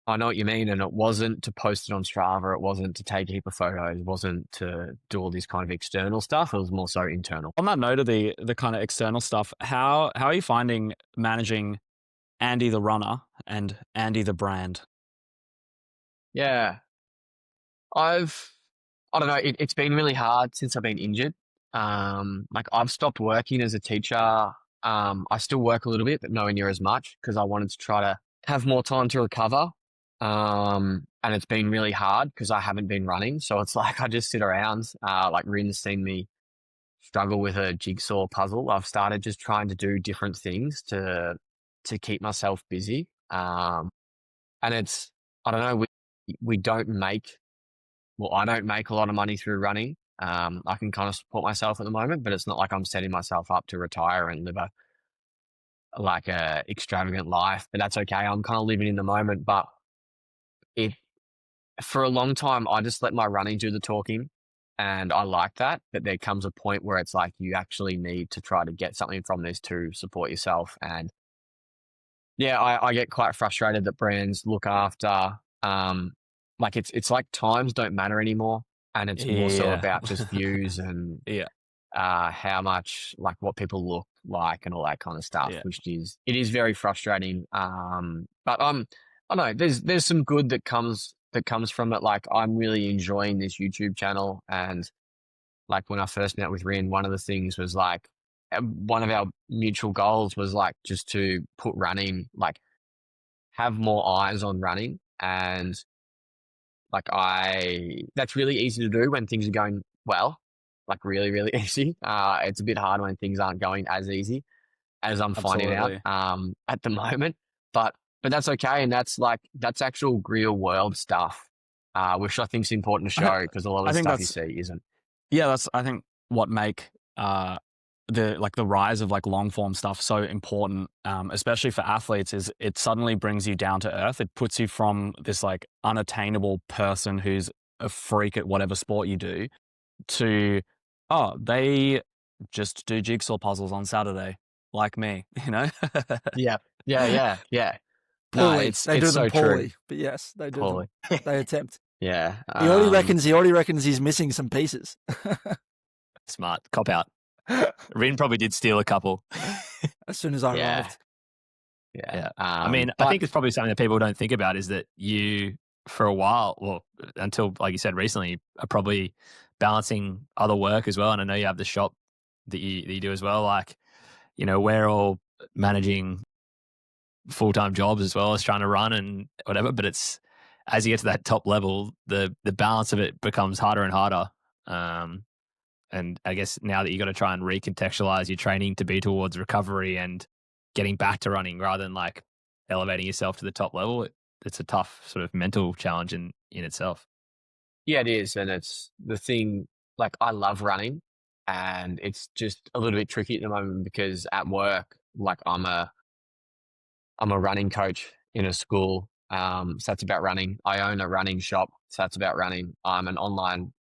know what you mean, and it wasn't to post it on Strava. It wasn't to take a heap of photos. It wasn't to do all this kind of external stuff. It was more so internal. On that note of the kind of external stuff, how are you finding managing Andy the runner and Andy the brand? Yeah. I don't know. It's been really hard since I've been injured. Like, I've stopped working as a teacher. I still work a little bit, but nowhere near as much, because I wanted to try to have more time to recover. And it's been really hard because I haven't been running. So it's like I just sit around. Like, Rin's seen me struggle with a jigsaw puzzle. I've started just trying to do different things to keep myself busy. And it's, I don't know, we don't make, well, I don't make a lot of money through running. I can kind of support myself at the moment, but it's not like I'm setting myself up to retire and live a extravagant life, but that's okay. I'm kind of living in the moment. But for a long time, I just let my running do the talking, and I like that. But there comes a point where it's like, you actually need to try to get something from this to support yourself. And yeah, I get quite frustrated that brands look after, like, it's like times don't matter anymore. And it's more so about just views and how much, like, what people look like and all that kind of stuff, which it is very frustrating. But I don't know, there's some good that comes from it. Like, I'm really enjoying this YouTube channel, and like, when I first met with Rin, one of the things was like, one of our mutual goals was like just to put running, like have more eyes on running. And like that's really easy to do when things are going well, like really, really easy. It's a bit hard when things aren't going as easy as I'm finding out at the moment. But that's okay. And that's actual real world stuff, which I think is important to show, because a lot of the stuff you see isn't. Yeah, that's, I think, what make the rise of like long form stuff so important, especially for athletes, is it suddenly brings you down to earth. It puts you from this like unattainable person who's a freak at whatever sport you do to, oh, they just do jigsaw puzzles on Saturday, like me, you know? Yeah. Poorly. No, they do them so poorly, true. but yes, they do Poorly. them. They attempt. Yeah. He already reckons he's missing some pieces. Smart. Cop out. Rin probably did steal a couple. As soon as I arrived. Yeah. I mean, I think it's probably something that people don't think about, is that you, for a while, well, until, like you said, recently, are probably balancing other work as well. And I know you have the shop that you do as well. Like, you know, we're all managing full-time jobs as well as trying to run and whatever, but it's, as you get to that top level, the balance of it becomes harder and harder. And I guess now that you got to try and recontextualize your training to be towards recovery and getting back to running rather than like elevating yourself to the top level, it's a tough sort of mental challenge in itself. Yeah, it is. And it's the thing, like I love running, and it's just a little bit tricky at the moment because at work, like I'm a running coach in a school. So that's about running. I own a running shop. So that's about running. I'm an online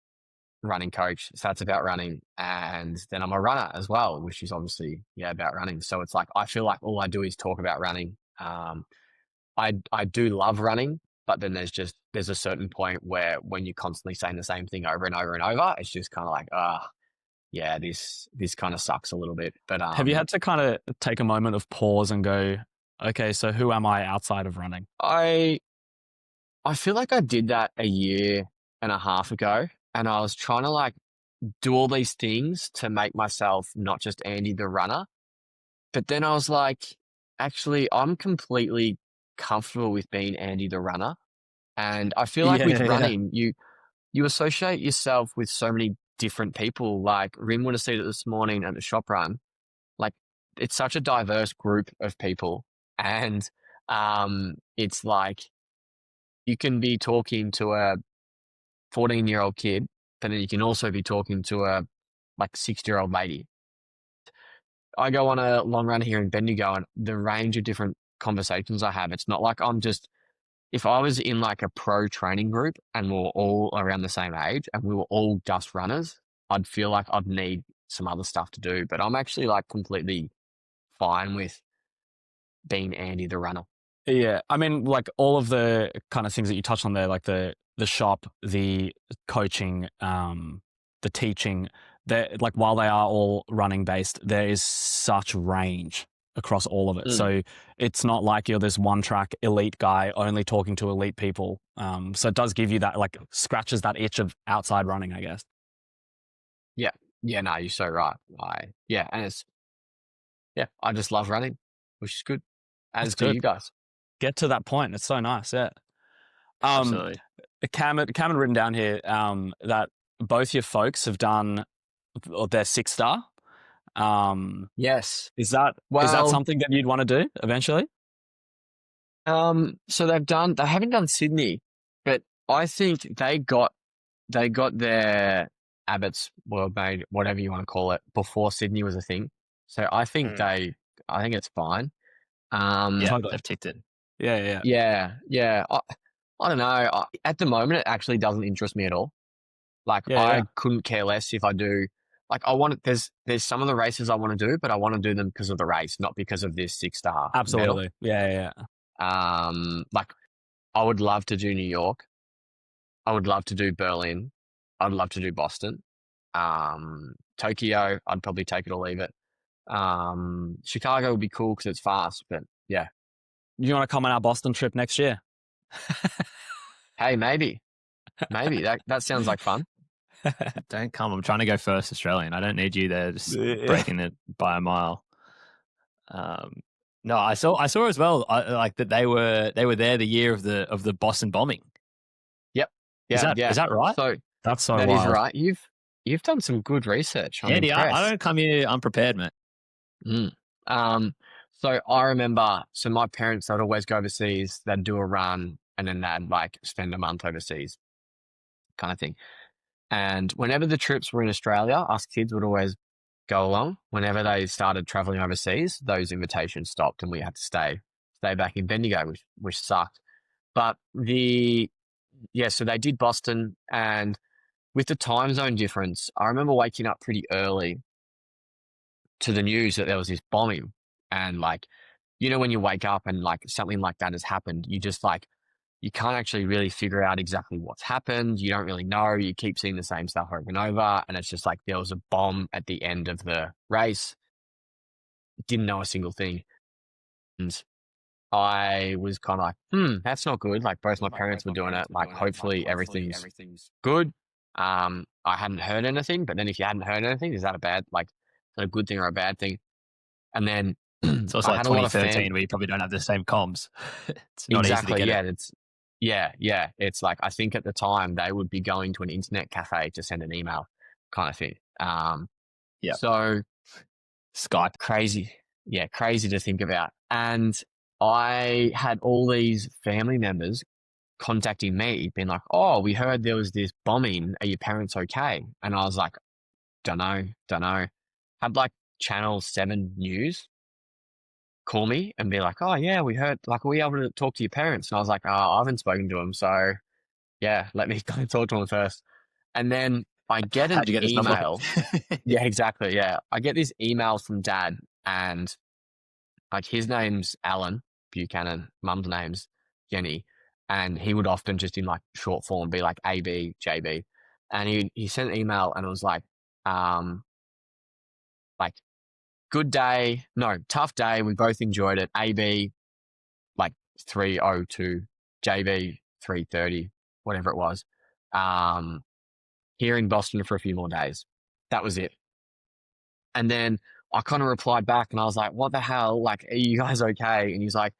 running coach. So that's about running. And then I'm a runner as well, which is obviously, about running. So it's like, I feel like all I do is talk about running. I do love running, but then there's a certain point where when you're constantly saying the same thing over and over and over, it's just kind of like, this kind of sucks a little bit. But have you had to kind of take a moment of pause and go, okay, so who am I outside of running? I feel like I did that a year and a half ago, and I was trying to like do all these things to make myself not just Andy the runner. But then I was like, actually, I'm completely comfortable with being Andy the runner. And I feel like with running, you associate yourself with so many different people. Like Rim would have seen it this morning at the shop run. Like it's such a diverse group of people. And it's like you can be talking to a 14-year-old kid, but then you can also be talking to a like 60-year-old lady. I go on a long run here in Bendigo, and the range of different conversations I have, it's not like if I was in like a pro training group and we were all around the same age and we were all just runners, I'd feel like I'd need some other stuff to do. But I'm actually like completely fine with being Andy the runner. Yeah. I mean, like all of the kind of things that you touched on there, like the shop, the coaching, the teaching, like while they are all running based, there is such range across all of it. So it's not like you're this one track elite guy only talking to elite people. So it does give you that, like scratches that itch of outside running, I guess. Yeah. Yeah, no, you're so right. And it's, I just love running, which is good. As do you guys. Get to that point. It's so nice. Yeah. Absolutely. Cam had written down here that both your folks have done their 6-star. Yes. Is that something that you'd want to do eventually? So they haven't done Sydney, but I think they got their Abbott's World Made, whatever you want to call it, before Sydney was a thing. So I think I think it's fine. They've ticked it. Yeah. I don't know. At the moment, it actually doesn't interest me at all. Like I couldn't care less if I do. Like there's some of the races I want to do, but I want to do them because of the race, not because of this 6-star. Absolutely. Medal. Like I would love to do New York. I would love to do Berlin. I'd love to do Boston. Tokyo, I'd probably take it or leave it. Chicago would be cool because it's fast, but yeah. You want to come on our Boston trip next year? Hey, maybe that sounds like fun. Don't come. I'm trying to go first Australian. I don't need you there just breaking it by a mile. No, I saw as well. Like that they were there the year of the Boston bombing. Yep. Yeah. Is that right? So That's so that wild. is right. You've done some good research. I'm Andy, impressed. I don't come here unprepared, mate. So I remember, my parents, they'd always go overseas, they'd do a run, and then they'd like spend a month overseas kind of thing. And whenever the trips were in Australia, us kids would always go along. Whenever they started traveling overseas, those invitations stopped and we had to stay back in Bendigo, which sucked. But so they did Boston, and with the time zone difference, I remember waking up pretty early to the news that there was this bombing. And like, when you wake up and like something like that has happened, you just like, you can't actually really figure out exactly what's happened. You don't really know. You keep seeing the same stuff over and over. And it's just like there was a bomb at the end of the race. Didn't know a single thing. And I was kind of like, that's not good. Like both my parents were doing it. Like hopefully everything's good. I hadn't heard anything. But then if you hadn't heard anything, is that a good thing or a bad thing? And then it's also like 2013 where you probably don't have the same comms. It's not easy to get it. Yeah. It's like, I think at the time they would be going to an internet cafe to send an email kind of thing. Yeah. So Skype. Crazy to think about. And I had all these family members contacting me being like, oh, we heard there was this bombing. Are your parents okay? And I was like, don't know. Had like Channel 7 News call me and be like, oh yeah, we heard, like, are we able to talk to your parents? And I was like, I haven't spoken to them. So yeah, let me go talk to them first. And then I get an email. Yeah, exactly. Yeah. I get this email from Dad, and like his name's Alan Buchanan, Mum's name's Jenny. And he would often just in like short form be like AB, JB. And he sent an email and it was like good day. No, tough day. We both enjoyed it. AB, like 3:02, JB 3:30, whatever it was. Here in Boston for a few more days. That was it. And then I kind of replied back and I was like, what the hell? Like, are you guys okay? And he's like,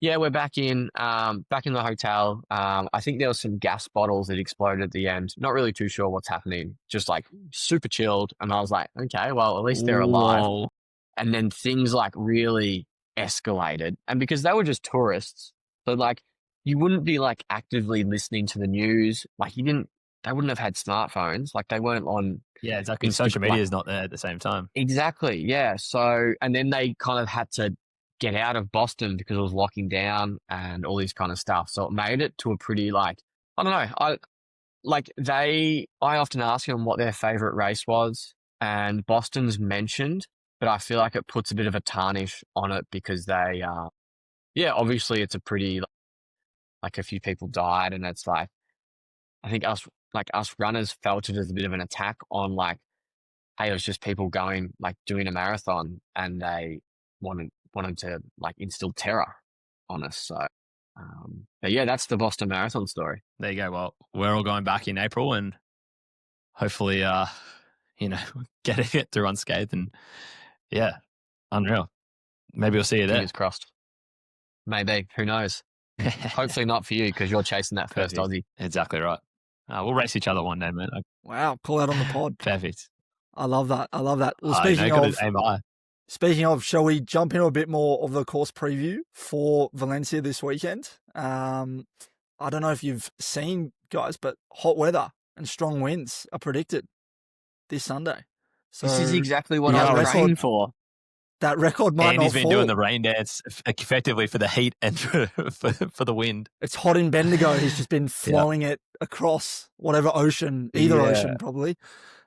yeah, we're back in the hotel. I think there was some gas bottles that exploded at the end. Not really too sure what's happening. Just like super chilled. And I was like, okay, well, at least they're alive. Whoa. And then things like really escalated. And because they were just tourists, so like you wouldn't be like actively listening to the news. Like they wouldn't have had smartphones. Like they weren't on. Yeah, exactly. Social media is not there at the same time. Exactly. Yeah. So, and then they kind of had to get out of Boston because it was locking down and all this kind of stuff. So it made it to a pretty like, I don't know. I often ask them what their favorite race was, and Boston's mentioned, but I feel like it puts a bit of a tarnish on it because they, obviously it's a pretty, like a few people died, and it's like, I think us runners felt it as a bit of an attack on like, hey, it was just people going, like doing a marathon, and they wanted to like instill terror on us. So, but yeah, that's the Boston Marathon story. There you go. Well, we're all going back in April, and hopefully, get it through unscathed. And yeah, unreal. Maybe we'll see you there. Fingers crossed. Maybe. Who knows? Hopefully not for you because you're chasing that first Aussie. Exactly right. We'll race each other one day, man. Wow, call out on the pod. Perfect. I love that. Well, speaking of, shall we jump into a bit more of the course preview for Valencia this weekend? I don't know if you've seen, guys, but hot weather and strong winds are predicted this Sunday. So this is exactly what I was praying for. That record might Andy's not been doing the rain dance effectively for the heat and for the wind. It's hot in Bendigo. He's just been flowing it across whatever ocean, either ocean probably.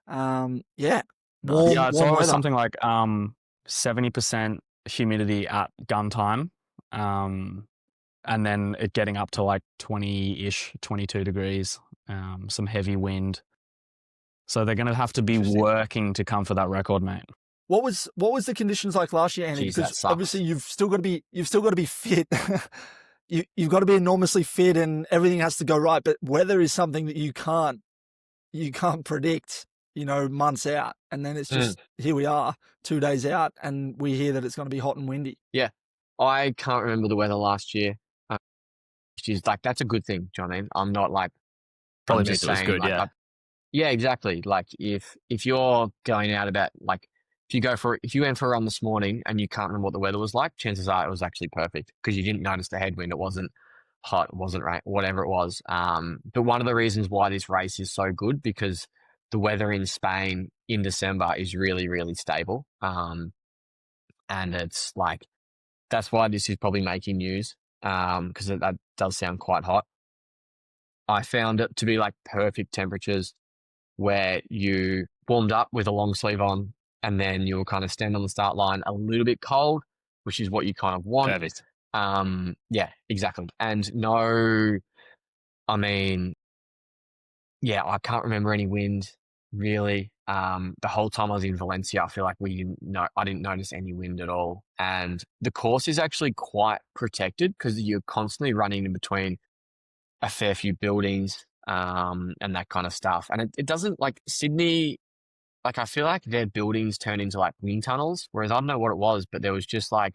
Warm it's always weather. something like 70% humidity at gun time, and then it getting up to like 20-ish, 22 degrees, some heavy wind. So they're going to have to be working to come for that record, mate. What was the conditions like last year, Andy? Jeez, because obviously you've still got to be fit. You've got to be enormously fit, and everything has to go right. But weather is something that you can't you can't predict, months out. And then it's just, here we are 2 days out and we hear that it's going to be hot and windy. Yeah. I can't remember the weather last year. Which is like, that's a good thing. Do you know what I mean? I'm not like, Probably I'm means just it was saying, good, like, yeah. yeah, exactly. Like if you're going out about, like, if you went for a run this morning and you can't remember what the weather was like, chances are it was actually perfect because you didn't notice the headwind. It wasn't hot, it wasn't rain, whatever it was. But one of the reasons why this race is so good, because the weather in Spain in December is really, really stable. And it's like, that's why this is probably making news, because that does sound quite hot. I found it to be like perfect temperatures where you warmed up with a long sleeve on and then you'll kind of stand on the start line a little bit cold, which is what you kind of want. Perfect. Yeah, exactly. And no, I mean, yeah, I can't remember any wind really. The whole time I was in Valencia, I feel like I didn't notice any wind at all. And the course is actually quite protected because you're constantly running in between a fair few buildings, and that kind of stuff. And it doesn't, like Sydney, like I feel like their buildings turn into like wind tunnels, whereas I don't know what it was, but there was just like,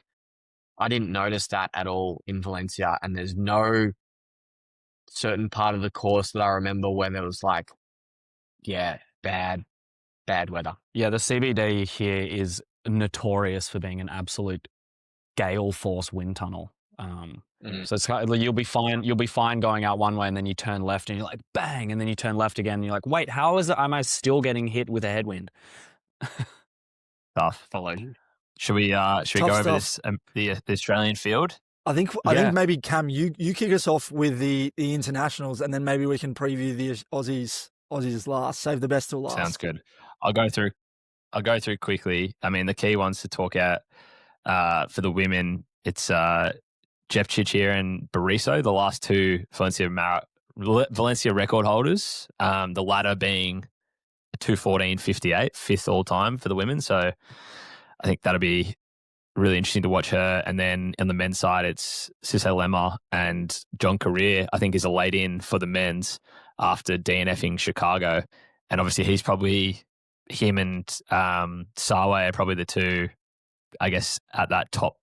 I didn't notice that at all in Valencia. And there's no certain part of the course that I remember where there was like, yeah, bad weather. Yeah, the CBD here is notorious for being an absolute gale force wind tunnel. So it's kind of, you'll be fine going out one way and then you turn left and you're like bang, and then you turn left again and you're like, wait, how am I still getting hit with a headwind? Tough. Follow you. Should we go over this the Australian field? I think maybe Cam, you kick us off with the internationals, and then maybe we can preview the Aussies last. Save the best till last. Sounds good. I'll go through quickly. I mean, the key ones to talk out for the women, it's Jeff Chichir and Bariso, the last two Valencia record holders. The latter being 2:14.58, fifth all time for the women. So I think that'll be really interesting to watch her. And then on the men's side, it's Cisse Lemmer and John Career, I think, is a late in for the men's after DNFing Chicago. And obviously him and Sawe are probably the two, I guess, at that top,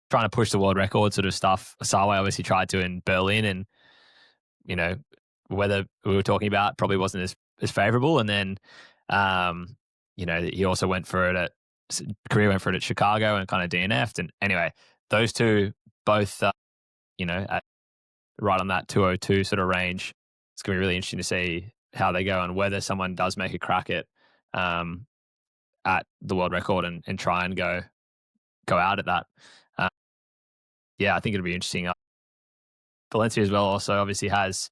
trying to push the world record sort of stuff. Sawe obviously tried to in Berlin, and, weather we were talking about probably wasn't as favorable. And then, he also Career went for it at Chicago and kind of DNF'd. And anyway, those two both, at right on that 202 sort of range. It's going to be really interesting to see how they go and whether someone does make a crack at the world record and try and go out at that. I think it'll be interesting. Valencia as well also obviously has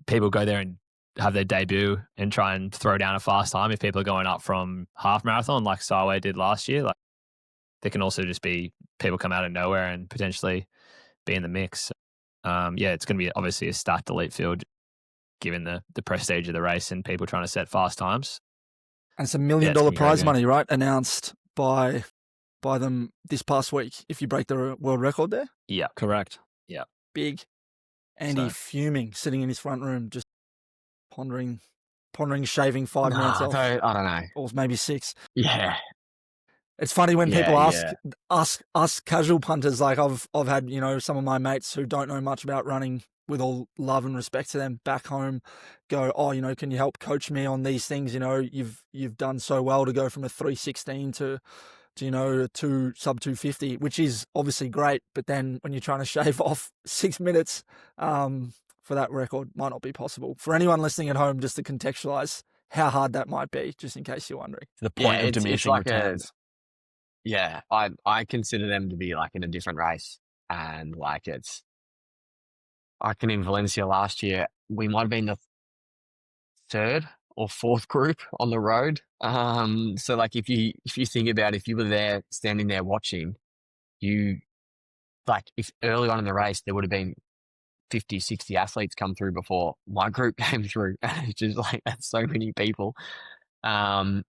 people go there and have their debut and try and throw down a fast time. If people are going up from half marathon like Sawe did last year, like, there can also just be people come out of nowhere and potentially be in the mix. It's going to be obviously a stacked elite field given the prestige of the race and people trying to set fast times. And it's $1 million prize money, right? Announced by them this past week if you break the world record there. Yeah, correct. Yeah, big. Andy fuming, sitting in his front room, just pondering shaving 5 minutes off. I don't know. Or maybe 6. Yeah. It's funny when people ask us casual punters, like I've had, some of my mates who don't know much about running, with all love and respect to them, back home, go, oh, can you help coach me on these things? You've done so well to go from a 3:16 to a sub 250, which is obviously great. But then when you're trying to shave off 6 minutes for that record, might not be possible. For anyone listening at home, just to contextualize how hard that might be, just in case you're wondering. The point of diminishing returns. I consider them to be like in a different race, and like I reckon in Valencia last year, we might have been the 3rd or 4th group on the road. So like if you think about, if you were there standing there watching, if early on in the race there would have been 50, 60 athletes come through before my group came through. And it's just like, that's so many people. And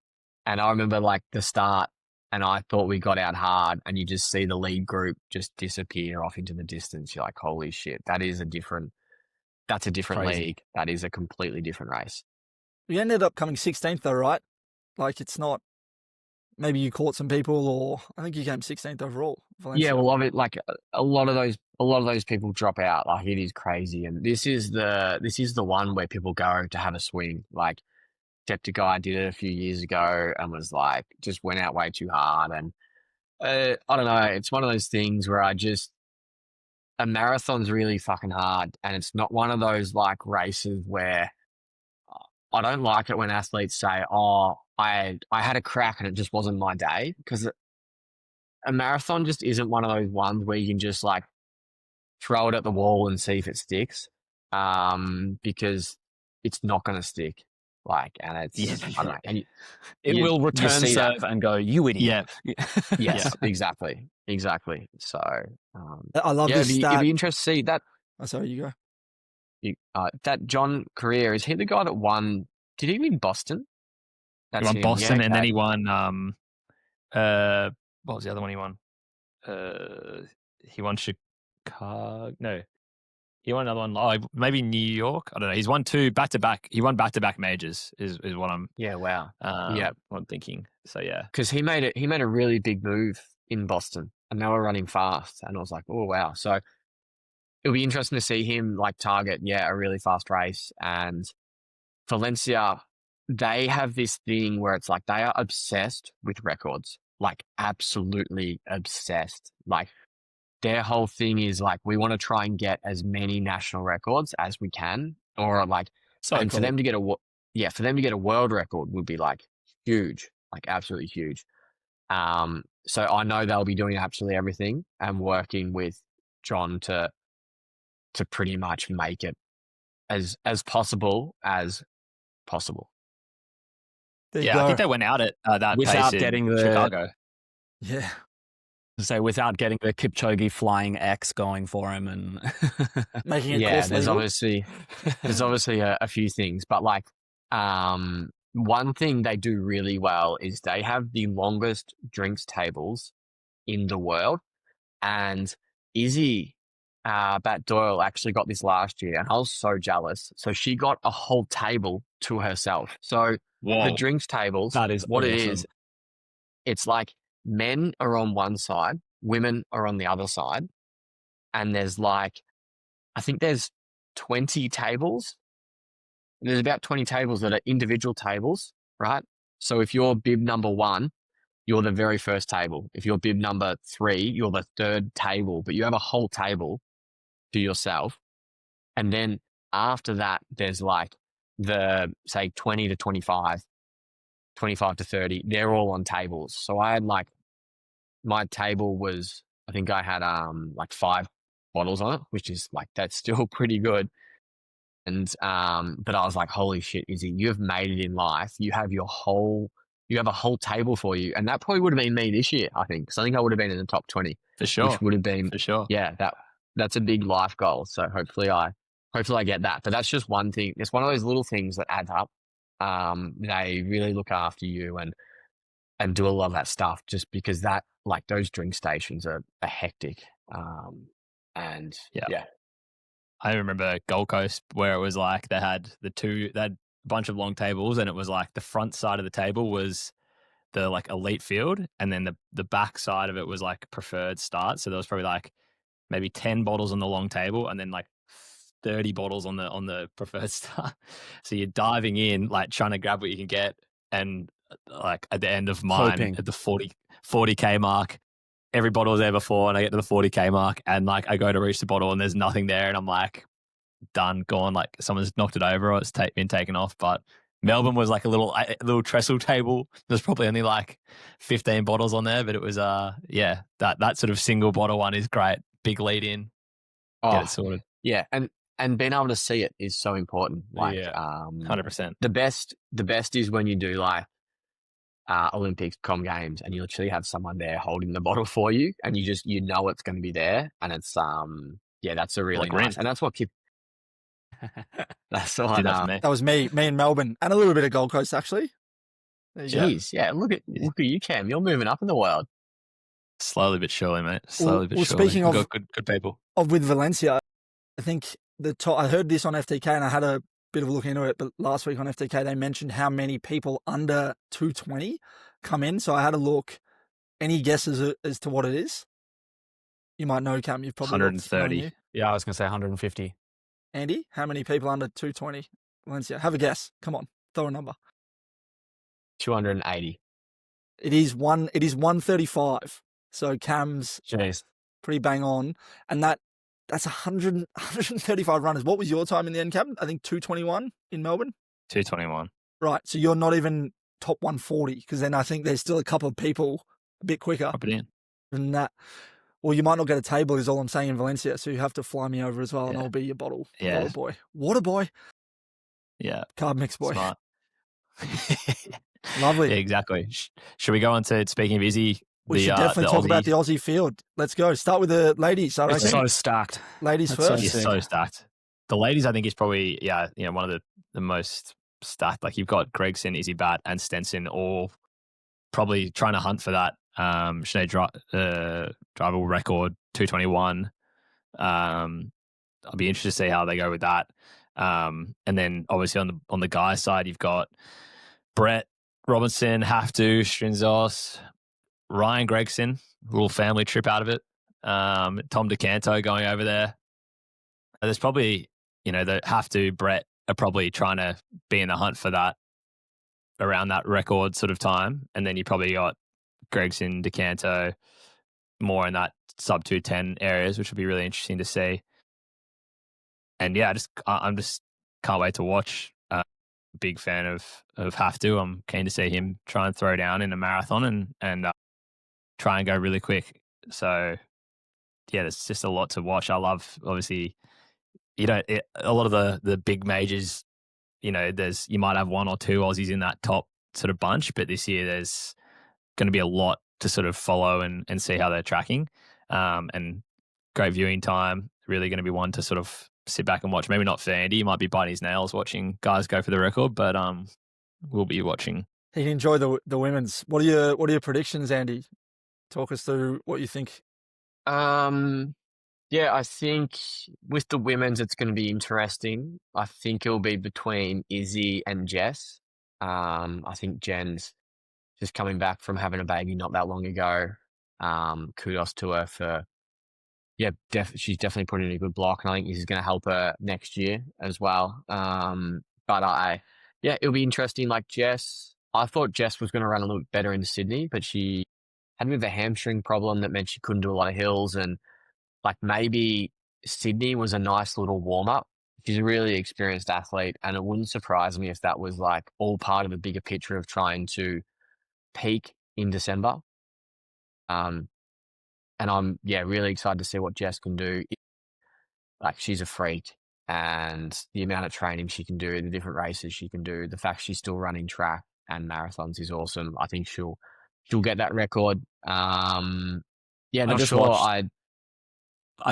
I remember like the start, and I thought we got out hard, and you just see the lead group just disappear off into the distance. You're like, holy shit, that's a different Crazy league. That is a completely different race. You ended up coming 16th though, right? Like it's not. Maybe you caught some people, or I think you came 16th overall. Valencia. Yeah, well, of it, like a lot of those people drop out. Like it is crazy, and this is the one where people go to have a swing. Like Guy did it a few years ago and was like just went out way too hard, and I don't know. It's one of those things where a marathon's really fucking hard, and it's not one of those like races where I don't like it when athletes say, "Oh, I had a crack and it just wasn't my day," because a marathon just isn't one of those ones where you can just like throw it at the wall and see if it sticks, because it's not going to stick. Like, and it's I don't know, and it will return serve and go, "You idiot." Yeah. Yes, exactly. So, I love this stat. It'd be interesting to see that. Oh, sorry, you go. That John Career, is he the guy that won? Did he win Boston? He won Boston, and then he won. What was the other one he won? He won Chicago. No, he won another one. Oh, maybe New York. I don't know. He's won 2 back-to-back. He won back-to-back majors. Is what I'm. Yeah. Wow. What I'm thinking. So yeah, because he made a really big move in Boston, and they were running fast, and I was like, oh wow. So it'll be interesting to see him like target a really fast race. And Valencia, they have this thing where it's like they are obsessed with records, like absolutely obsessed. Like their whole thing is like, we want to try and get as many national records as we can, or like, and for them to get a world record would be like huge, like absolutely huge. So I know they'll be doing absolutely everything and working with John to pretty much make it as possible as possible. Yeah, I think they went out at that without pace getting in Chicago. Yeah. So without getting the Kipchoge flying X going for him and making it course there's legal. obviously a few things, but like one thing they do really well is they have the longest drinks tables in the world, and Izzy Bat Doyle actually got this last year, and I was so jealous. So she got a whole table to herself. So the drinks tables, that is what awesome. it is. It's like men are on one side, women are on the other side, and there's like, I think there's 20 tables. There's about 20 tables that are individual tables, right? So if you're bib number 1, you're the very first table. If you're bib number 3, you're the third table, but you have a whole table to yourself. And then after that, there's like the, say, 20 to 25, 25 to 30, they're all on tables. So I had like, my table was, I think I had like 5 bottles on it, which is like, that's still pretty good. And but I was like, holy shit, Izzy, you have made it in life. You have a whole table for you. And that probably would have been me this year, I think. Because I think I would have been in the top 20. For sure. Which would have been, for sure. Yeah, that's a big life goal. So hopefully I get that. But that's just one thing. It's one of those little things that add up. They really look after you and do a lot of that stuff, just because that, like, those drink stations are hectic. And yeah. I remember Gold Coast where it was like they had a bunch of long tables, and it was like the front side of the table was the like elite field, and then the back side of it was like preferred start. So there was probably like maybe 10 bottles on the long table, and then like 30 bottles on the preferred start. So you're diving in, like trying to grab what you can get, and like at the end of mine, at the 40K mark, every bottle was there before, and I get to the 40K mark, and like I go to reach the bottle and there's nothing there, and I'm like, done, gone. Like someone's knocked it over, or it's been taken off. But Melbourne was like a little trestle table. There's probably only like 15 bottles on there, but it was that sort of single bottle one is great. Big lead in, get it sorted. Yeah, and being able to see it is so important. Like 100%. The best is when you do like Olympics, Com Games, and you literally have someone there holding the bottle for you, and you know it's going to be there, and it's that's a really nice, and that's what that's what that was me in Melbourne, and a little bit of Gold Coast actually. Jeez, yeah, look at you, Cam, you're moving up in the world. Slowly but surely, mate. Slowly but surely. Speaking of good people, with Valencia, I think I heard this on FTK, and I had a bit of a look into it, but last week on FTK, they mentioned how many people under 220 come in. So I had a look. Any guesses as to what it is? You might know, Cam. You've probably 130. Yeah, I was going to say 150. Andy, how many people under 220? Valencia, have a guess. Come on, throw a number. 280. It is 135. So Cam's Jeez. pretty bang on, and that's 135 runners. What was your time in the end, Cam? I think 221 in Melbourne. 221. Right. So you're not even top 140, because then I think there's still a couple of people a bit quicker Up it in. than that. Well, you might not get a table, is all I'm saying, in Valencia. So you have to fly me over as well, and Yeah. I'll be your bottle Yeah. boy. Water boy. Yeah. Carb mix boy. Smart. Lovely. Yeah, exactly. Should we go on to, speaking of Izzy, We should definitely talk about the Aussie field. Let's go. Start with the ladies. I It's reckon. so stacked. Ladies That's first. It's so stacked. The ladies, I think, is probably one of the most stacked. Like, you've got Gregson, Izzy Batt, and Stenson all probably trying to hunt for that Sinead Diver record 221. I'll be interested to see how they go with that. And then obviously on the guy side, you've got Brett Robinson, Haftu, Strinzos, Ryan Gregson, little family trip out of it. Tom DeCanto going over there. There's probably, the Haftu, Brett are probably trying to be in the hunt for that around that record sort of time. And then you probably got Gregson, DeCanto more in that sub 210 areas, which would be really interesting to see. And yeah, I'm just can't wait to watch. Big fan of Haftu. I'm keen to see him try and throw down in a marathon and try and go really quick. So yeah, there's just a lot to watch. I love, obviously, a lot of the big majors, you might have one or two Aussies in that top sort of bunch, but this year there's going to be a lot to sort of follow and see how they're tracking. And great viewing time, really going to be one to sort of sit back and watch. Maybe not for Andy, he might be biting his nails watching guys go for the record, but we'll be watching. He'd enjoy the women's. What are your predictions, Andy? Talk us through what you think. Yeah, I think with the women's, it's going to be interesting. I think it'll be between Izzy and Jess. I think Jen's just coming back from having a baby not that long ago. Kudos to her for, she's definitely put in a good block, and I think this is going to help her next year as well. But it'll be interesting. Like Jess, I thought Jess was going to run a little bit better in Sydney, but she had a bit of a hamstring problem that meant she couldn't do a lot of hills, and like maybe Sydney was a nice little warm up. She's a really experienced athlete, and it wouldn't surprise me if that was like all part of a bigger picture of trying to peak in December. And I'm really excited to see what Jess can do. Like, she's a freak, and the amount of training she can do, the different races she can do, the fact she's still running track and marathons is awesome. I think she'll get that record. I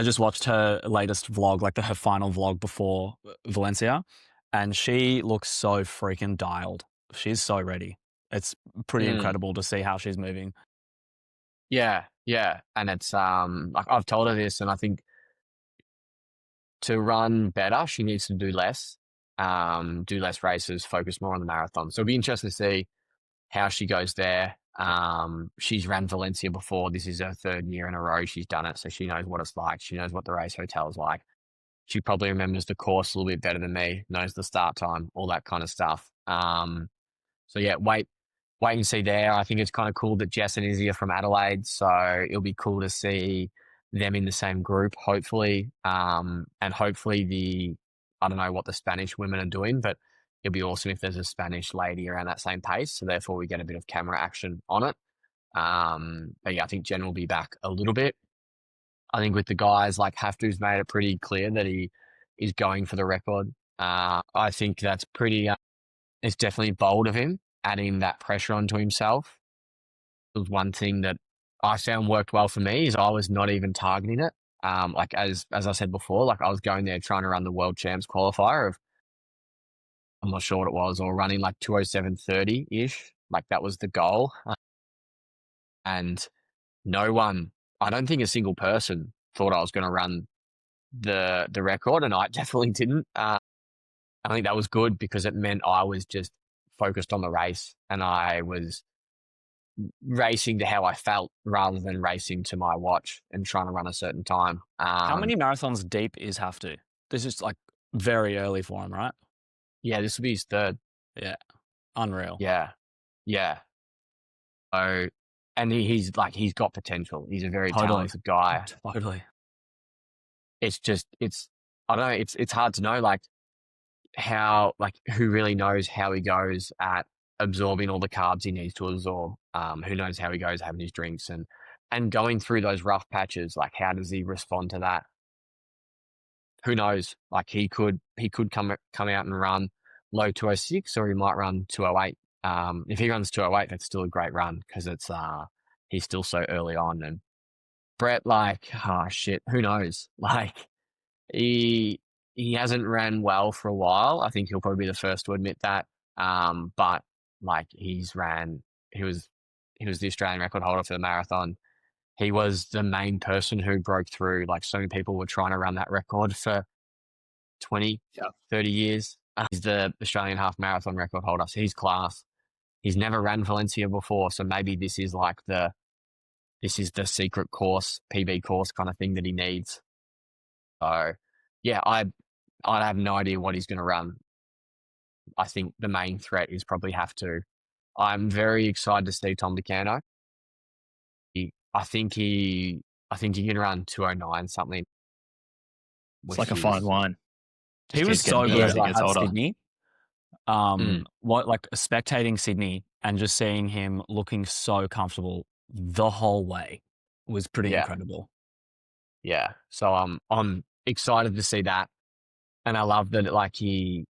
just watched her latest vlog, like her final vlog before Valencia, and she looks so freaking dialed. She's so ready. It's pretty incredible to see how she's moving. Yeah. And it's like I've told her this, and I think to run better, she needs to do less races, focus more on the marathon. So it'll be interesting to see how she goes there. She's ran Valencia before. This is her third year in a row she's done it, so she knows what it's like. She knows what the race hotel is like. She probably remembers the course a little bit better than me, knows the start time, all that kind of stuff. So yeah, wait and see there. I think it's kind of cool that Jess and Izzy are from Adelaide, so it'll be cool to see them in the same group, hopefully. And hopefully I don't know what the Spanish women are doing, but it'd be awesome if there's a Spanish lady around that same pace, so therefore we get a bit of camera action on it. But yeah, I think Jen will be back a little bit. I think with the guys, like Haftu's made it pretty clear that he is going for the record. I think that's pretty, it's definitely bold of him, adding that pressure onto himself. It was one thing that I found worked well for me is I was not even targeting it. Like as I said before, like I was going there trying to run the world champs qualifier of, I'm not sure what it was, or running like 207.30-ish. Like that was the goal. And I don't think a single person thought I was going to run the record, and I definitely didn't. I think that was good because it meant I was just focused on the race and I was racing to how I felt rather than racing to my watch and trying to run a certain time. How many marathons deep is have to? This is like very early for him, right? Yeah, this will be his third. Yeah. Unreal. Yeah. Yeah. So, and he's got potential. He's a very talented guy. Totally. It's just, I don't know, it's hard to know who really knows how he goes at absorbing all the carbs he needs to absorb. Who knows how he goes having his drinks and going through those rough patches. Like, how does he respond to that? Who knows? Like, he could come out and run low 206, or he might run 208. If he runs 208, that's still a great run because it's he's still so early on. And Brett, who knows? Like, he hasn't ran well for a while. I think he'll probably be the first to admit that. But he was the Australian record holder for the marathon. He was the main person who broke through. Like, so many people were trying to run that record for 20, 30 years. He's the Australian half marathon record holder. So he's class. He's never ran Valencia before. So maybe this is the secret course, PB course kind of thing that he needs. So yeah, I have no idea what he's going to run. I think the main threat is probably have to. I'm very excited to see Tom Buchanan. I think he can run 209 something. It's like a fine wine. He was so good at Sydney. Spectating Sydney and just seeing him looking so comfortable the whole way was pretty incredible. Yeah. So I'm excited to see that. And I love that he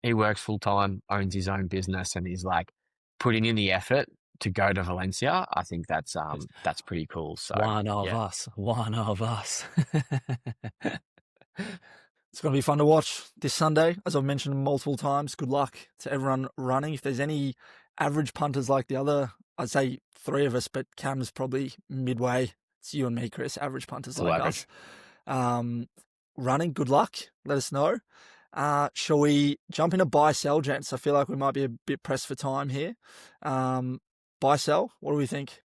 works full time, owns his own business, and he's putting in the effort to go to Valencia. I think that's pretty cool. So one of us. It's going to be fun to watch this Sunday. As I've mentioned multiple times, good luck to everyone running. If there's any average punters like the other, I'd say 3 of us, but Cam's probably midway. It's you and me, Chris, average punters like us. Running, good luck. Let us know. Shall we jump into buy-sell, gents? I feel like we might be a bit pressed for time here. Buy-sell, what do we think?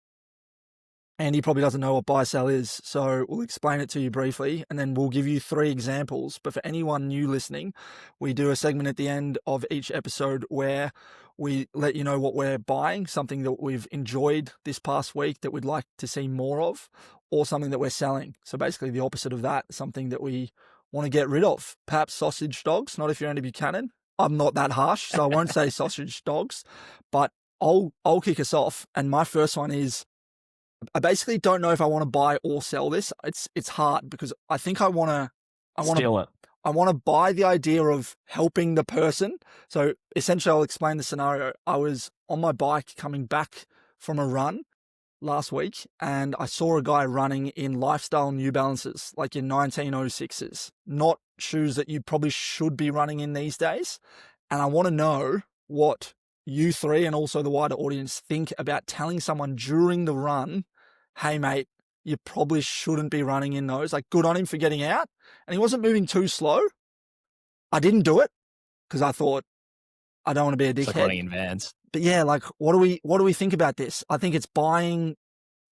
Andy probably doesn't know what buy-sell is, so we'll explain it to you briefly, and then we'll give you 3 examples. But for anyone new listening, we do a segment at the end of each episode where we let you know what we're buying, something that we've enjoyed this past week that we'd like to see more of, or something that we're selling. So basically the opposite of that, something that we want to get rid of. Perhaps sausage dogs, not if you're Andy Buchanan. I'm not that harsh, so I won't say sausage dogs, but I'll kick us off. And my first one is, I basically don't know if I want to buy or sell this. It's hard because I think I want to steal it. I want to buy the idea of helping the person. So essentially, I'll explain the scenario. I was on my bike coming back from a run last week, and I saw a guy running in lifestyle New Balances, like in 1906s, not shoes that you probably should be running in these days. And I want to know what you 3 and also the wider audience think about telling someone during the run, hey mate, you probably shouldn't be running in those. Good on him for getting out. And he wasn't moving too slow. I didn't do it because I thought I don't want to be a dickhead. It's like running in Vans. But yeah, what do we think about this? I think it's buying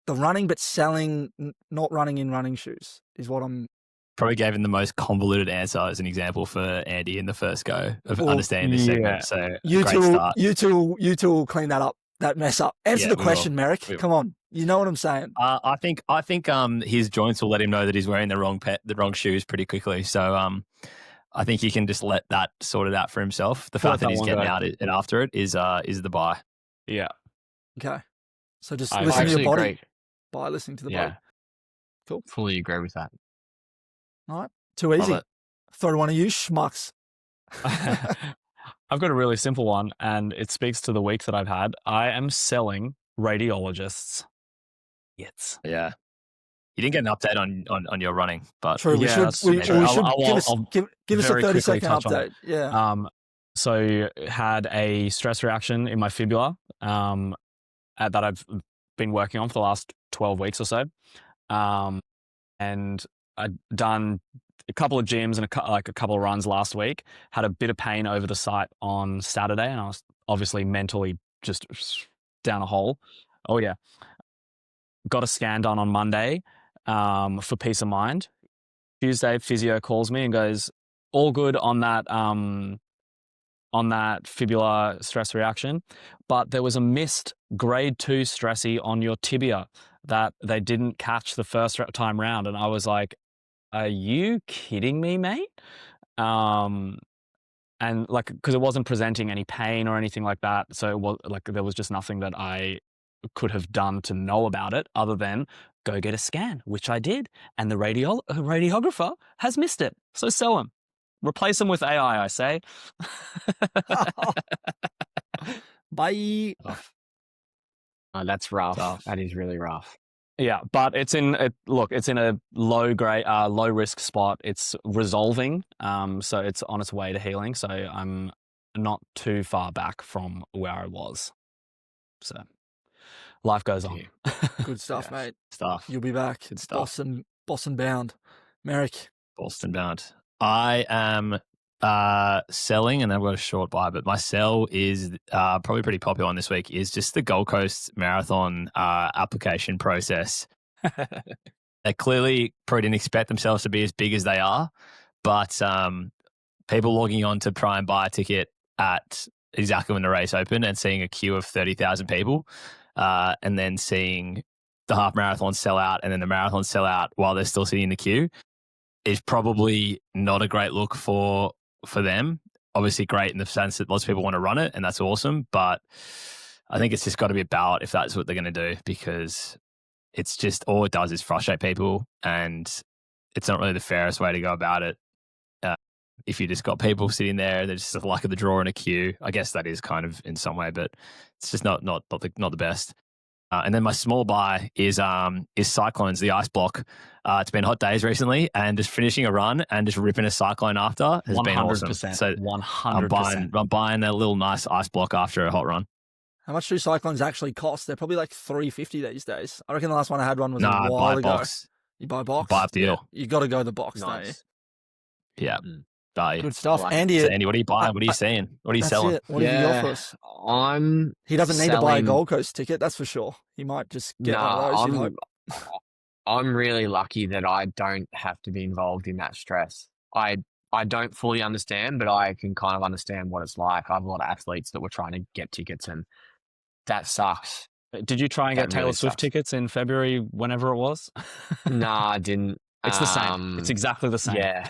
the running but selling not running in running shoes is what I'm... Probably gave him the most convoluted answer as an example for Andy in the first go of understanding this segment. So you two will clean that mess up. Answer the question, Merrick. Come on. You know what I'm saying. I think his joints will let him know that he's wearing the wrong shoes pretty quickly. So I think he can just let that sort it out for himself. The fact that he's getting out and after it is the buy. Yeah. Okay. So just listen to your body. Agree. By listening to the body. Cool. Fully agree with that. All right. Too easy. Throw to one of you schmucks. I've got a really simple one, and it speaks to the week that I've had. I am selling radiologists. Yes. Yeah. You didn't get an update on your running, but true. We should give us a 30-second update. Yeah. So had a stress reaction in my fibula that I've been working on for the last 12 weeks or so. And I'd done a couple of gyms and a couple of runs last week. Had a bit of pain over the site on Saturday, and I was obviously mentally just down a hole. Oh yeah. Got a scan done on Monday for peace of mind. Tuesday, physio calls me and goes, all good on that fibular stress reaction, but there was a missed grade 2 stressy on your tibia that they didn't catch the first time round. And I was like, are you kidding me, mate? And like, because it wasn't presenting any pain or anything like that. So it was like, there was just nothing that I could have done to know about it other than go get a scan, which I did. And the radiographer has missed it. So sell them. Replace them with AI, I say. Bye. Oh, that's rough. That is really rough. Yeah, but it's in a low risk spot. It's resolving, so it's on its way to healing. So I'm not too far back from where I was. So life goes on. Good stuff, mate. Stuff. You'll be back. Good stuff. Boston bound. Merrick. Boston bound. I am selling, and I've got a short buy, but my sell is probably pretty popular on this week, is just the Gold Coast Marathon application process. They clearly probably didn't expect themselves to be as big as they are, but people logging on to try and buy a ticket at exactly when the race opened and seeing a queue of 30,000 people, and then seeing the half marathon sell out and then the marathon sell out while they're still sitting in the queue is probably not a great look for them. Obviously great in the sense that lots of people want to run it, and that's awesome, but I think it's just got to be a ballot if that's what they're going to do, because it's just, all it does is frustrate people, and it's not really the fairest way to go about it. If you just got people sitting there, they're just the luck of the draw in a queue. I guess that is kind of in some way, but it's just not the best. And then my small buy is Cyclones, the ice block. It's been hot days recently, and just finishing a run and just ripping a cyclone after has been awesome. So 100%. I'm buying a little nice ice block after a hot run. How much do Cyclones actually cost? They're probably like $3.50 these days. I reckon the last one I had one was a while ago. Box. You buy a box? Buy a deal. You got to go the box, Nice. don't you? Yeah. Value. Good stuff. Like Andy, So Andy, what are you buying? What are you seeing? What are you selling? it. What have you got for us? He doesn't need to buy a Gold Coast ticket, that's for sure. He might just get one of those. You hope. I'm really lucky that I don't have to be involved in that stress. I don't fully understand, but I can kind of understand what it's like. I have a lot of athletes that were trying to get tickets, and that sucks. Did you try and get That Taylor really Swift sucks. tickets in February, whenever it was? Nah, I didn't. It's the same. It's exactly the same. Yeah,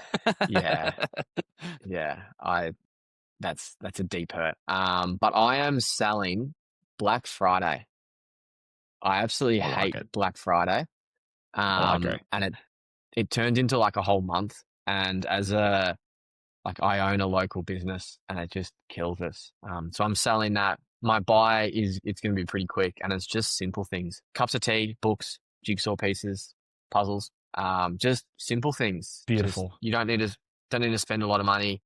yeah. That's a deep hurt. But I am selling Black Friday. I absolutely I like hate it. Black Friday. I agree. And it turned into like a whole month. And I own a local business, and it just kills us. So I'm selling that. My buy it's going to be pretty quick, and it's just simple things: cups of tea, books, jigsaw pieces, puzzles. Just simple things. Beautiful. Just, you don't need to spend a lot of money.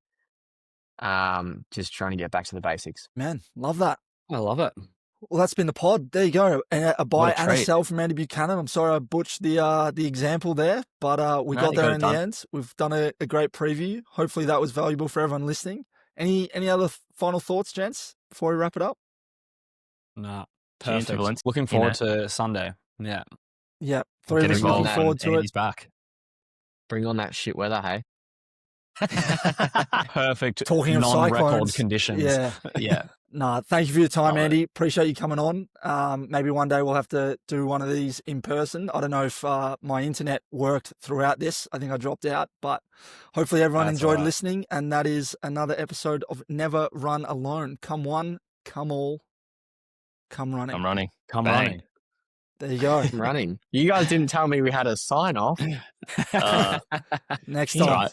Just trying to get back to the basics. Man, love that. I love it. Well, that's been the pod. There you go. A buy What a and a treat. sell from Andy Buchanan. I'm sorry I butched the example there, but we No, got you got there it in the done. end. We've done a great preview. Hopefully that was valuable for everyone listening. Any other final thoughts, gents, before we wrap it up? Nah, Cheers to perfect. Valencia, Looking you forward know. to Sunday. Yeah. Yeah, three of Get us looking involved forward to when it. Andy's back. Bring on that shit weather, hey? Perfect. Talking of non-record cyclones, conditions. Yeah. Yeah. Nah, thank you for your time, Love it. Andy. Appreciate you coming on. Maybe one day we'll have to do one of these in person. I don't know if my internet worked throughout this. I think I dropped out, but hopefully everyone That's enjoyed all right. listening. And that is another episode of Never Run Alone. Come one, come all, come running. I'm running. Come Bang. running. There you go. I'm running. You guys didn't tell me we had a sign off. Next He's time. right.